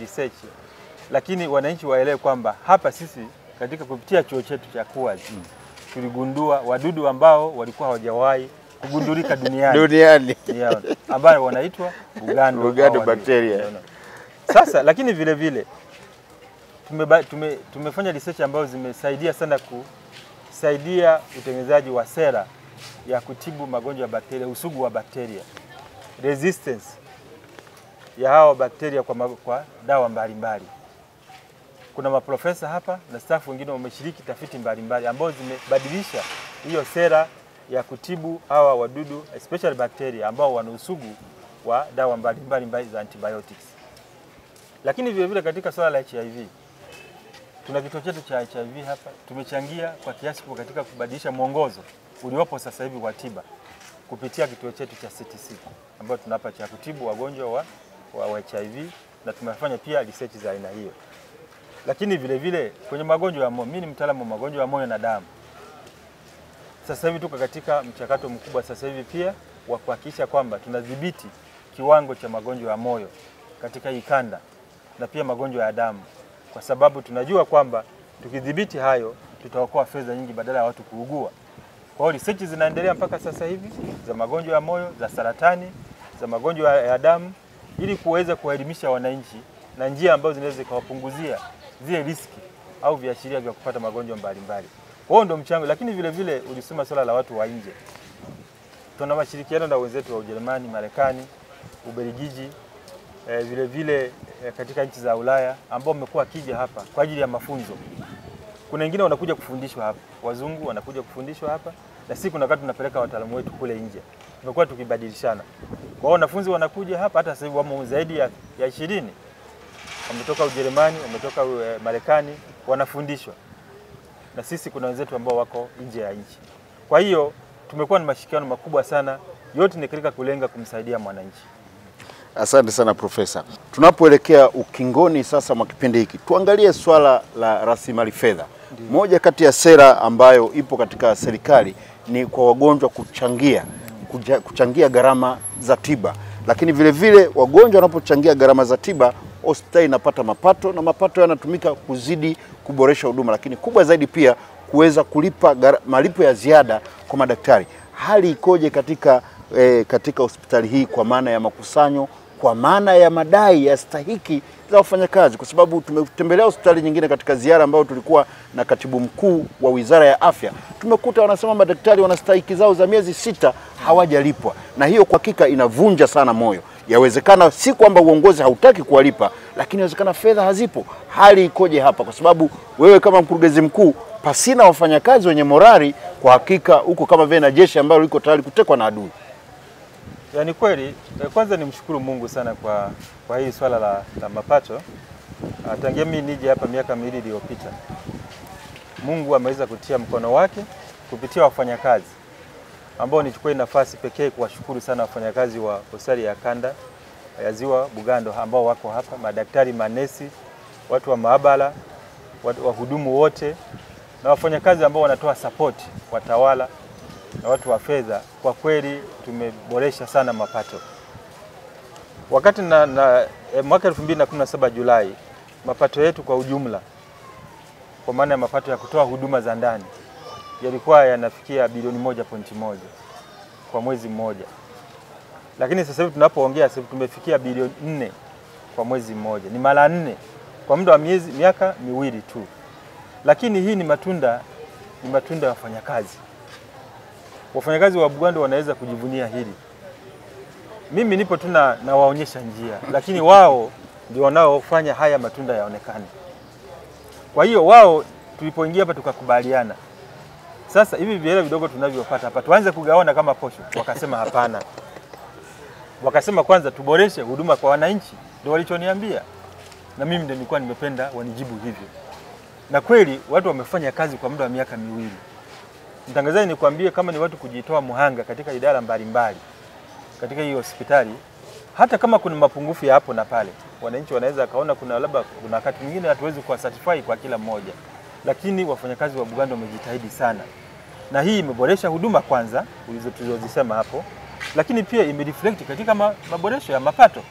research. Lakini wananchi waelewe kwamba hapa sisi katika kupitia chuo chetu cha QHAS tuligundua wadudu ambao walikuwa hawajawahi kugundulika duniani. Ambao wanaitwa Bugando bacteria. Sasa lakini vile vile tumefanya research ambazo zimesaidia sana kusaidia utengenezaji wa sera ya kutibu magonjwa ya bakteria, usugu wa bakteria, resistance ya hao bakteria kwa dawa mbalimbali. Kuna maprofesa hapa na staff wengine wameshiriki tafiti mbalimbali ambazo zimebadilisha hiyo sera ya kutibu hawa wadudu, especially bakteria ambao wana usugu wa dawa mbalimbali za antibiotics. Lakini vile vile katika swala la HIV, tuna kituo chetu cha HIV hapa, tumechangia kwa kiasi kwa katika kubadilisha mwongozo uliopo sasa hivi wa tiba kupitia kituo chetu cha CTC ambao tunapa cha kutibu wagonjwa wa HIV, na tumefanya pia research za aina hiyo. Lakini vile vile kwenye magonjwa ya moyo, mimi ni mtaalamu wa magonjwa ya moyo na damu. Sasa hivi tuko katika mchakato mkubwa sasa hivi pia wa kuhakikisha kwamba tunadhibiti kiwango cha magonjwa ya moyo katika hii kanda na pia magonjwa ya damu, kwa sababu tunajua kwamba tukidhibiti hayo tutaokoa fedha nyingi badala ya watu kuugua. Kwa hiyo research zinaendelea mpaka sasa hivi za magonjwa ya moyo, za saratani, za magonjwa ya damu, ili kuweza kuwaelimisha wananchi na njia ambazo zinaweza kuwapunguzia zile riski au viashiria vya kupata magonjwa mbalimbali. Huo ndio mchango. Lakini vile vile ulisema swala la watu wa nje. Tuna mashirikiano na wenzetu wa Ujerumani, Marekani, Ubelgiji vile vile katika nchi za Ulaya ambao wamekuwa kija hapa kwa ajili ya mafunzo. Kuna wengine wanakuja kufundishwa hapa, wazungu wanakuja kufundishwa hapa, na sisi kuna wakati tunapeleka wataalamu wetu kule nje. Tumekuwa tukibadilishana. Kwa hiyo wanafunzi wanakuja hapa, hata sasa hivi wamo zaidi ya 20. Wametoka Ujerumani, wametoka Marekani, wanafundishwa. Na sisi kuna wenzetu ambao wako nje ya nchi. Kwa hiyo tumekuwa na mashirikiano makubwa sana, yote ni katika kulenga kumsaidia mwananchi. Asante sana Profesa. Tunapoelekea ukingoni sasa mwa kipindi hiki, tuangalie swala la rasilimali fedha. Moja kati ya sera ambayo ipo katika serikali ni kwa wagonjwa kuchangia gharama za tiba. Lakini vile vile wagonjwa wanapochangia gharama za tiba, hospitali inapata mapato, na mapato yanatumika kuzidi kuboresha huduma, lakini kubwa zaidi pia kuweza kulipa malipo ya ziada kwa madaktari. Hali ikoje katika hospitali hii kwa maana ya makusanyo, kwa maana ya madai ya stahiki za wafanyakazi? Kwa sababu tumetembelea hospitali nyingine katika ziara ambayo tulikuwa na katibu mkuu wa Wizara ya Afya, tumekuta wanasema madaktari wana stahiki zao za miezi 6 hawajalipwa, na hiyo kwa hakika inavunja sana moyo. Yawezekana si kwamba uongozi hautaki kuwalipa, lakini inawezekana fedha hazipo. Hali ikoje hapa? Kwa sababu wewe kama mkurugenzi mkuu, pasina wafanyakazi wenye morali, kwa hakika huko kama vile na jeshi ambalo liko tayari kutekwa na adui. Yaani kweli, kwanza nimshukuru Mungu sana kwa hii swala la mapato. Tangia mimi nije hapa miaka 2 iliyopita, Mungu ameweza kutia mkono wake kupitia wafanyakazi ambao nichukue nafasi pekee kuwashukuru sana wafanyakazi wa hospitali ya kanda ya Ziwa Bugando ambao wako hapa, madaktari, manesi, watu wa maabara, wahudumu wote, na wafanyakazi ambao wanatoa support, watawala na watu wa fedha. Kwa kweli tumeboresha sana mapato. Wakati mwaka 2017 Julai, mapato yetu kwa ujumla, kwa maana ya mapato ya kutoa huduma za ndani, yalikuwa yanafikia bilioni 1.1 kwa mwezi mmoja. Lakini sasa hivi tunapoongea sasa tumefikia bilioni 4 kwa mwezi mmoja. Ni mara 4 kwa muda wa miaka 2 tu. Lakini hii ni matunda ya wafanyakazi. Wafanyakazi wa Bugando wanaweza kujivunia hili. Mimi nipo tu na waonyesha njia, lakini wao ndio wanaofanya haya matunda yaonekane. Kwa hiyo wao tulipoingia hapa tukakubaliana, sasa hivi vile vidogo tunavyopata hapa tuanze kugawana kama posho. Wakasema hapana. Wakasema kwanza tuboreshe huduma kwa wananchi. Ndio walichoniambia. Na mimi ndio nilikuwa nimependa wanijibu hivyo. Na kweli watu wamefanya kazi kwa muda wa miaka 2. Mtangazaji, nikwambie kama ni watu kujitoa muhanga katika idara mbalimbali katika hii hospitali, hata kama kuna mapungufu ya hapo na pale, wananchi wanaweza kaona kuna wakati mwingine hatuwezi kuwa certify kwa kila mmoja, lakini wafanyakazi wa Bugando wamejitahidi sana. Na hii imeboresha huduma kwanza tulizozisema hapo, lakini pia imereflect katika maboresho ya mapato.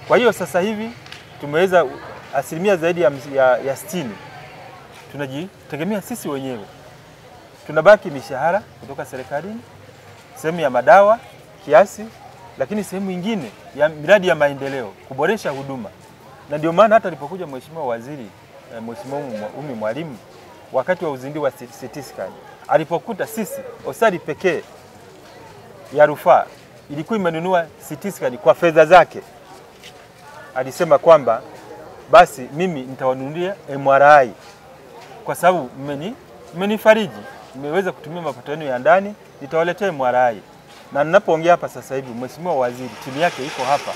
Kwa hiyo sasa hivi tumeweza asilimia zaidi ya 60 tunajitegemea sisi wenyewe. Tunabaki mishahara kutoka serikalini, sehemu ya madawa kiasi, lakini sehemu nyingine ya miradi ya maendeleo kuboresha huduma. Na ndio maana hata alipokuja Mheshimiwa Waziri Mheshimiwa Umi Mwalimu wakati wa uzinduzi wa CT scan, alipokuta sisi hospitali pekee ya rufaa ilikuwa imenunua CT scan kwa fedha zake, alisema kwamba basi mimi nitawanunulia MRI kwa sababu mmenifariji, nimeweza kutumia mapato yenu ya ndani, nitawaletea MRI. Na ninapoongea hapa sasa hivi Mheshimiwa Waziri timu yake iko hapa,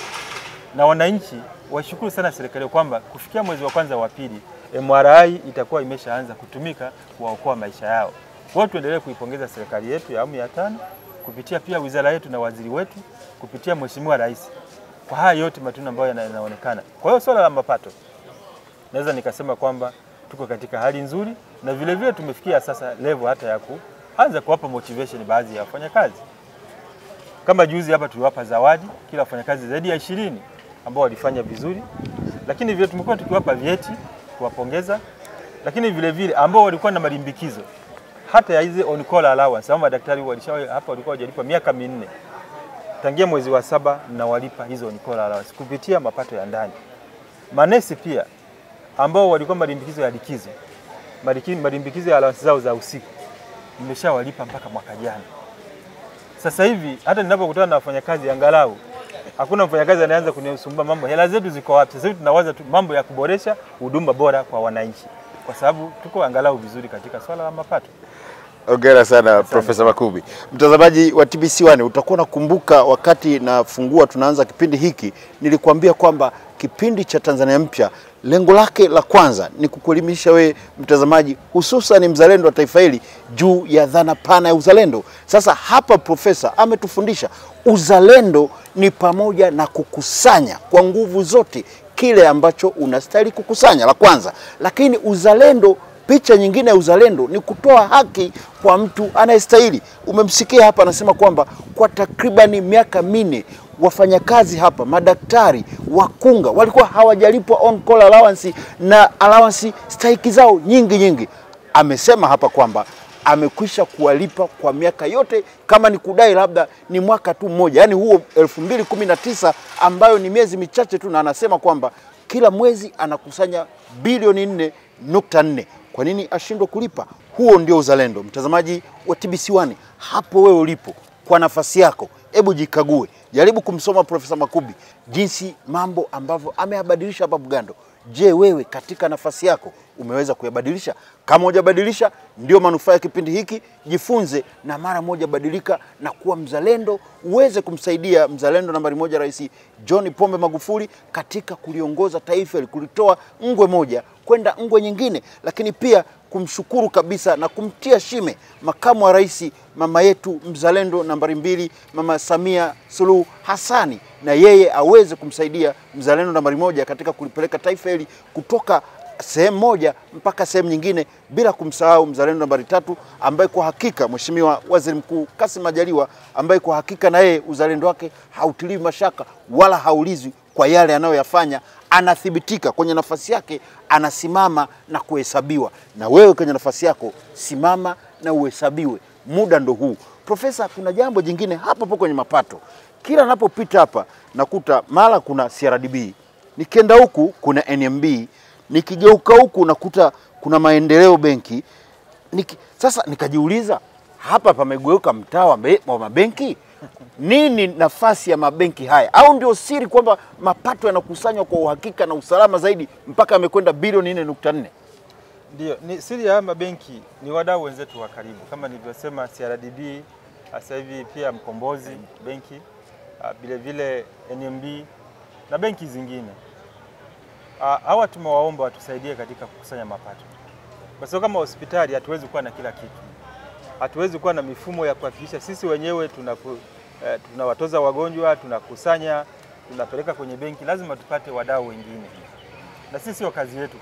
na wananchi washukuru sana serikali kwamba kufikia mwezi wa kwanza wa pili MRI itakuwa imeshaanza kutumika kuwaokoa maisha yao. Kwa hiyo tuendelee kuipongeza serikali yetu ya awamu ya 5 kupitia pia wizara yetu na waziri wetu kupitia Mheshimiwa Rais kwa haya yote matunda ambayo yanaonekana. Kwa hiyo swala la mapato naweza nikasema kwamba tuko katika hali nzuri, na vile vile tumefikia sasa level hata ya kuanza kuwapa motivation baadhi ya wafanyakazi. Kama juzi hapa tuliwapa zawadi kila wafanyakazi zaidi ya 20 ambao walifanya vizuri, lakini vile tumekuwa tukiwapa vyeti kuwapongeza, lakini vile vile ambao walikuwa na malimbikizo hata ya hizo on call allowance. Sababu madaktari hapa walikuwa hawajalipa miaka 4. Tangia mwezi wa 7 na walipa hizo on call allowance kupitia mapato ya ndani. Manesi pia ambao walikuwa malimbikizo ya likizo, malimbikizo ya allowance zao za usiku nimeshawalipa mpaka mwaka jana. Sasa hivi hata ninapokutana na wafanyakazi angalau hakuna mfanyakazi anaanza kunisumbua mambo hela zetu ziko wapi. Sasa hivi tunawaza tu mambo ya kuboresha huduma bora kwa wananchi, kwa sababu tuko angalau vizuri katika swala la mapato. Hongera sana Profesa Makubi. Mtazamaji wa TBC1, utakuwa nakumbuka wakati nafungua tunaanza kipindi hiki nilikwambia kwamba kipindi cha Tanzania Mpya lengo lake la kwanza ni kukuelimisha we mtazamaji, hususan mzalendo wa taifa hili juu ya dhana pana ya uzalendo. Sasa hapa profesa ametufundisha uzalendo ni pamoja na kukusanya kwa nguvu zote kile ambacho unastahili kukusanya, la kwanza. Lakini uzalendo, picha nyingine ya uzalendo ni kutoa haki kwa mtu anayestahili. Umemsikia hapa anasema kwamba kwa takribani miaka 4 wafanyakazi hapa, madaktari, wakunga walikuwa hawajalipwa on call allowance na allowance stahiki zao nyingi. Amesema hapa kwamba amekwisha kuwalipa kwa miaka yote, kama ni kudai labda ni mwaka tu mmoja, yani huo 2019 ambayo ni miezi michache tu, na anasema kwamba kila mwezi anakusanya bilioni 4.4. Kwa nini ashindwe kulipa? Huo ndio uzalendo. Mtazamaji wa TBC1, hapo wewe ulipo kwa nafasi yako, hebu jikague, jaribu kumsoma Profesa Makubi jinsi mambo ambavyo ameyabadilisha hapa Bugando. Je, wewe katika nafasi yako umeweza kuyabadilisha? Kama hujabadilisha, ndio manufaa ya kipindi hiki. Jifunze na mara moja badilika na kuwa mzalendo, uweze kumsaidia mzalendo nambari 1 Rais John Pombe Magufuli katika kuliongoza taifa, kulitoa ngwe moja kwenda ngwe nyingine, lakini pia kumshukuru kabisa na kumtia shime makamu wa rais mama yetu mzalendo nambari 2 Mama Samia Suluhu Hassani, na yeye aweze kumsaidia mzalendo nambari 1 katika kulipeleka taifa hili kutoka sehemu moja mpaka sehemu nyingine, bila kumsahau mzalendo nambari 3 ambaye kwa hakika Mheshimiwa Waziri Mkuu Kassim Majaliwa, ambaye kwa hakika na yeye uzalendo wake hautiliwi mashaka wala haulizwi kwa yale anayoyafanya. Anathibitika kwenye nafasi yake, anasimama na kuhesabiwa. Na wewe kwenye nafasi yako simama na uhesabiwe. Muda ndo huu. Profesa, kuna jambo jingine hapa kwenye mapato. Kila napopita hapa nakuta mara kuna CRDB, nikienda huku kuna NMB, nikigeuka huku nakuta kuna Maendeleo Benki. Sasa nikajiuliza, hapa pamegeuka mtaa wa mabenki? Nini nafasi ya mabenki haya? Au ndio siri kwamba mapato yanakusanywa kwa uhakika na usalama zaidi mpaka yamekwenda bilioni 4.4? Ndio, ni siri ya mabenki ni wadau wenzetu wa karibu. Kama nilivyosema, CRDB, sasa hivi pia Mkombozi benki, vile vile NMB na benki zingine. Hawa tumewaomba watusaidie katika kukusanya mapato. Kwa sababu kama hospitali hatuwezi kuwa na kila kitu. Hatuwezi kuwa na mifumo ya kuhakikisha sisi wenyewe tunawatoza wagonjwa, tunakusanya, tunapeleka kwenye benki. Lazima tupate wadau wengine. Na sisi sio kazi yetu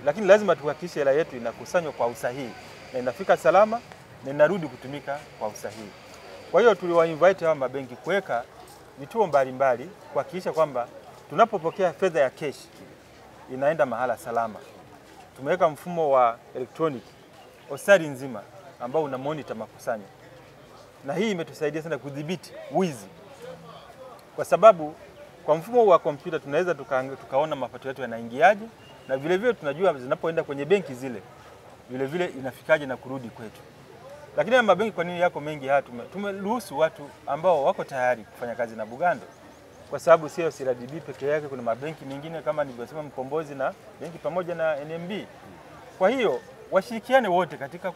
lakini lazima tuhakikishe hela yetu inakusanywa kwa usahihi na inafika salama na inarudi kutumika kwa usahihi. Kwa hiyo tuliwainvite hawa mabenki kuweka vituo mbalimbali kuhakikisha kwamba tunapopokea fedha ya cash inaenda mahala salama. Tumeweka mfumo wa electronic hospitali nzima ambao una monitor makusanyo. Na hii imetusaidia sana kudhibiti wizi. Kwa sababu kwa mfumo wa kompyuta tunaweza tukaona mapato yetu yanaingiaje, na vile vile tunajua zinapoenda kwenye benki zile vile vile inafikaje na kurudi kwetu. Lakini mabenki kwa nini yako mengi haya? Tumeruhusu watu ambao wako tayari kufanya kazi na Bugando. Kwa sababu sio CRDB peke yake, kuna mabenki mengine kama nilivyosema Mkombozi na benki pamoja na NMB. Kwa hiyo washirikiane wote katika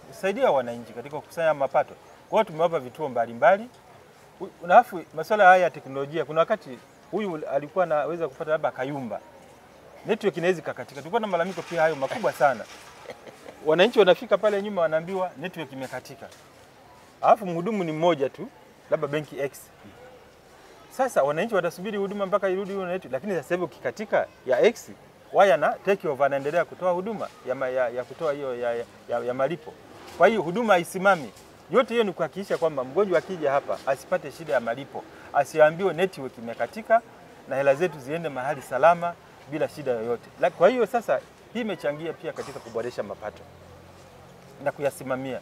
kusaidia wananchi katika kukusanya mapato. Kwa hiyo tumewapa vituo mbalimbali. Alafu masuala haya ya teknolojia, kuna wakati huyu alikuwa anaweza kupata labda kayumba, network inaweza kakatika. Tulikuwa na malalamiko pia hayo makubwa sana. Wananchi wanafika pale nyuma wanaambiwa network imekatika. Alafu mhudumu ni mmoja tu, labda benki X. Sasa wananchi watasubiri huduma mpaka irudi hiyo network, lakini sasa hivi ukikatika ya X, waya na take over anaendelea kutoa huduma ya kutoa hiyo ya malipo. Kwa hiyo huduma haisimami. Yote hiyo ni kuhakikisha kwamba mgonjwa akija hapa asipate shida ya malipo, asiambiwe network imekatika, na hela zetu ziende mahali salama bila shida yoyote. Kwa hiyo sasa hii imechangia pia katika kuboresha mapato na kuyasimamia.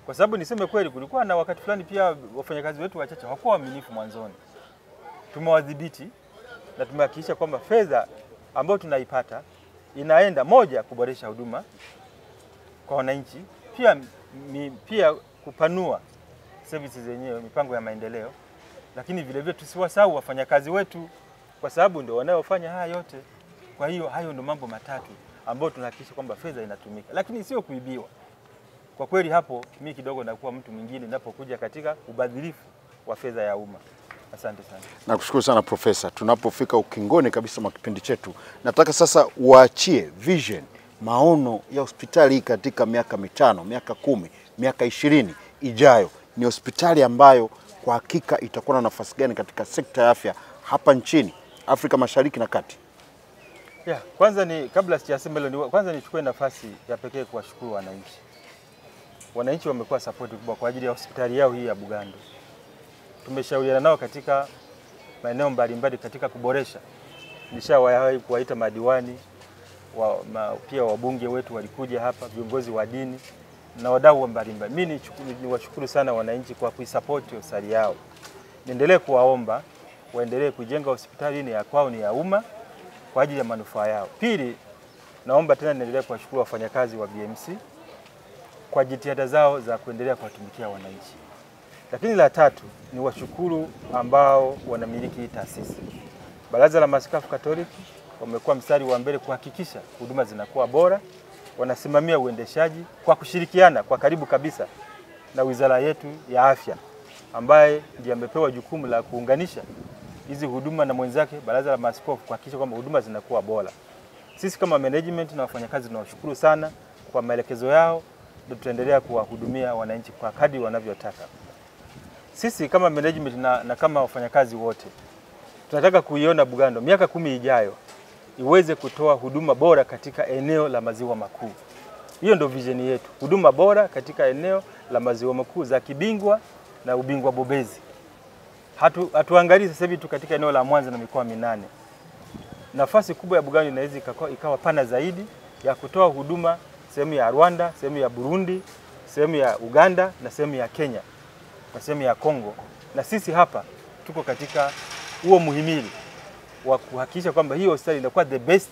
Kwa sababu niseme kweli, kulikuwa na wakati fulani pia wafanyakazi wetu wachache hawakuwa waaminifu mwanzoni. Tumewadhibiti na tumehakikisha kwamba fedha ambayo tunaipata inaenda moja kuboresha huduma kwa wananchi, pia kupanua services zenyewe, mipango ya maendeleo, lakini vile vile tusiwasahau wafanyakazi wetu, kwa sababu ndio wanaofanya haya yote. Kwa hiyo hayo ndio mambo matatu ambayo tunahakikisha kwamba fedha inatumika, lakini sio kuibiwa. Kwa kweli hapo mimi kidogo nakuwa mtu mwingine ninapokuja katika ubadhirifu wa fedha ya umma. Asante sana. Nakushukuru sana Profesa. Tunapofika ukingoni kabisa mwa kipindi chetu, nataka sasa uachie vision, maono ya hospitali hii katika miaka 5, miaka 10, miaka 20 ijayo. Ni hospitali ambayo kwa hakika itakuwa na nafasi gani katika sekta ya afya hapa nchini, Afrika Mashariki na Kati? Kwanza kabla sijasema hilo, kwanza nichukue nafasi ya pekee kuwashukuru wananchi. Wananchi wamekuwa support kubwa kwa ajili ya hospitali yao hii ya Bugando. Tumeshauriana nao katika maeneo mbalimbali katika kuboresha. Nishawahi kuwaita madiwani, pia wabunge wetu walikuja hapa, viongozi wa dini na wadau mbalimbali. Mimi niwashukuru sana wananchi kwa kuisupport hospitali yao. Niendelee kuwaomba waendelee kujenga hospitali ni ya kwao, ni ya umma kwa ajili ya manufaa yao. Pili, naomba tena niendelee kuwashukuru wafanyakazi wa BMC kwa jitihada zao za kuendelea kuwatumikia wananchi. Lakini la tatu ni washukuru ambao wanamiliki hii taasisi. Baraza la Maaskofu Katoliki wamekuwa mstari wa mbele kuhakikisha huduma zinakuwa bora, wanasimamia uendeshaji kwa kushirikiana kwa karibu kabisa na wizara yetu ya afya, ambaye ndiye amepewa jukumu la kuunganisha hizi huduma na mwenzake Baraza la Maaskofu kuhakikisha kwamba huduma zinakuwa bora. Sisi kama management na wafanyakazi tunawashukuru sana kwa maelekezo yao, na tutaendelea kuwahudumia wananchi kwa kadri wanavyotaka. Sisi kama management na kama wafanyakazi wote tunataka kuiona Bugando miaka 10 ijayo iweze kutoa huduma bora katika eneo la Maziwa Makuu. Hiyo ndio vision yetu, huduma bora katika eneo la Maziwa Makuu za kibingwa na ubingwa bobezi. Hatuangalii sasa hivi tu katika eneo la Mwanza na mikoa 8. Nafasi kubwa ya Bugando inaweza ikawa pana zaidi ya kutoa huduma sehemu ya Rwanda, sehemu ya Burundi, sehemu ya Uganda na sehemu ya Kenya na sehemu ya Kongo. Na sisi hapa tuko katika huo muhimili wa kuhakikisha kwamba hiyo hospitali inakuwa the best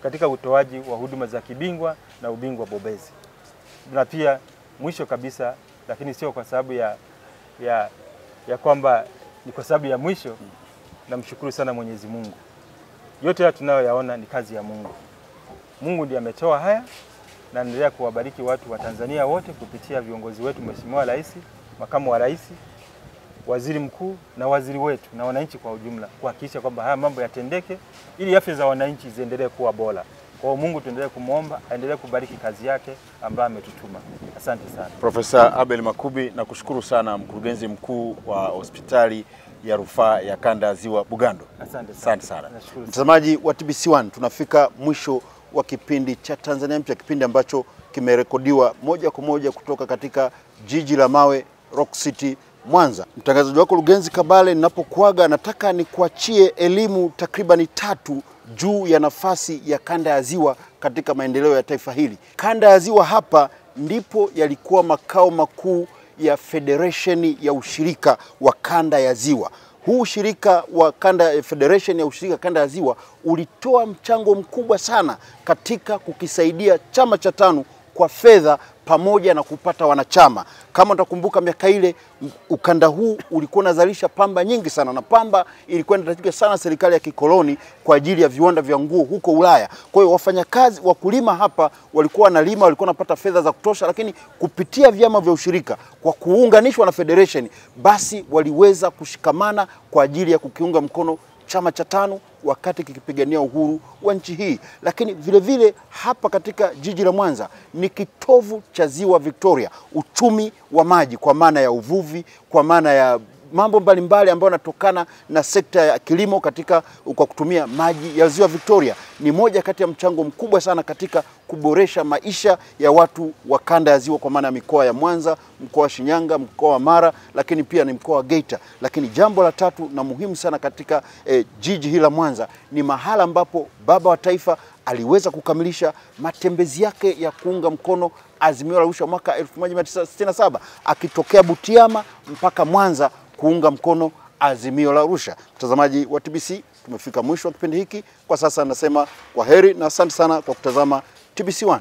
katika utoaji wa huduma za kibingwa na ubingwa bobezi. Na pia mwisho kabisa, lakini sio kwa sababu ya kwamba ni kwa sababu ya mwisho, namshukuru sana Mwenyezi Mungu. Yote haya tunayoyaona ni kazi ya Mungu. Mungu ndiye ametoa haya, na endelea kuwabariki watu wa Tanzania wote kupitia viongozi wetu, Mheshimiwa Rais, Makamu wa Rais, Waziri Mkuu na waziri wetu na wananchi kwa ujumla, kuhakikisha kwamba haya mambo yatendeke ili afya za wananchi ziendelee kuwa bora. Kwa Mungu tuendelee kumuomba aendelee kubariki kazi yake ambayo ametutuma. Asante sana. Profesa Abel Makubi, nakushukuru sana, mkurugenzi mkuu wa hospitali ya rufaa ya kanda ya Ziwa Bugando. Asante sana. Mtazamaji wa TBC1, tunafika mwisho wa kipindi cha Tanzania Mpya, kipindi ambacho kimerekodiwa moja kwa moja kutoka katika jiji la mawe Rock City, Mwanza. Mtangazaji wako Lugenzi Kabale. Ninapokuaga nataka nikuachie elimu takribani 3 juu ya nafasi ya kanda ya Ziwa katika maendeleo ya taifa hili. Kanda ya Ziwa hapa ndipo yalikuwa makao makuu ya Federation ya ushirika wa kanda ya Ziwa. Huu ushirika wa Federation ya ushirika kanda ya Ziwa ulitoa mchango mkubwa sana katika kukisaidia chama cha TANU kwa fedha pamoja na kupata wanachama. Kama utakumbuka miaka ile ukanda huu ulikuwa unazalisha pamba nyingi sana, na pamba ilikuwa inahitajika sana serikali ya kikoloni kwa ajili ya viwanda vya nguo huko Ulaya. Kwa hiyo wafanyakazi wakulima hapa walikuwa wanalima, walikuwa wanapata fedha za kutosha, lakini kupitia vyama vya ushirika kwa kuunganishwa na Federation, basi waliweza kushikamana kwa ajili ya kukiunga mkono chama cha TANU wakati kikipigania uhuru wa nchi hii. Lakini vile vile hapa katika jiji la Mwanza ni kitovu cha Ziwa Victoria, uchumi wa maji kwa maana ya uvuvi, kwa maana ya mambo mbalimbali ambayo yanatokana na sekta ya kilimo kwa kutumia maji ya Ziwa Victoria. Ni moja kati ya mchango mkubwa sana katika kuboresha maisha ya watu wa kanda ya Ziwa, kwa maana ya mikoa ya Mwanza, mkoa wa Shinyanga, mkoa wa Mara, lakini pia ni mkoa wa Geita. Lakini jambo la tatu na muhimu sana katika jiji hili la Mwanza ni mahala ambapo baba wa taifa aliweza kukamilisha matembezi yake ya kuunga mkono Azimio la Arusha mwaka 1967 akitokea Butiama mpaka Mwanza kuunga mkono Azimio la Arusha. Mtazamaji wa TBC, tumefika mwisho wa kipindi hiki. Kwa sasa nasema kwaheri na asante sana kwa kutazama TBC1.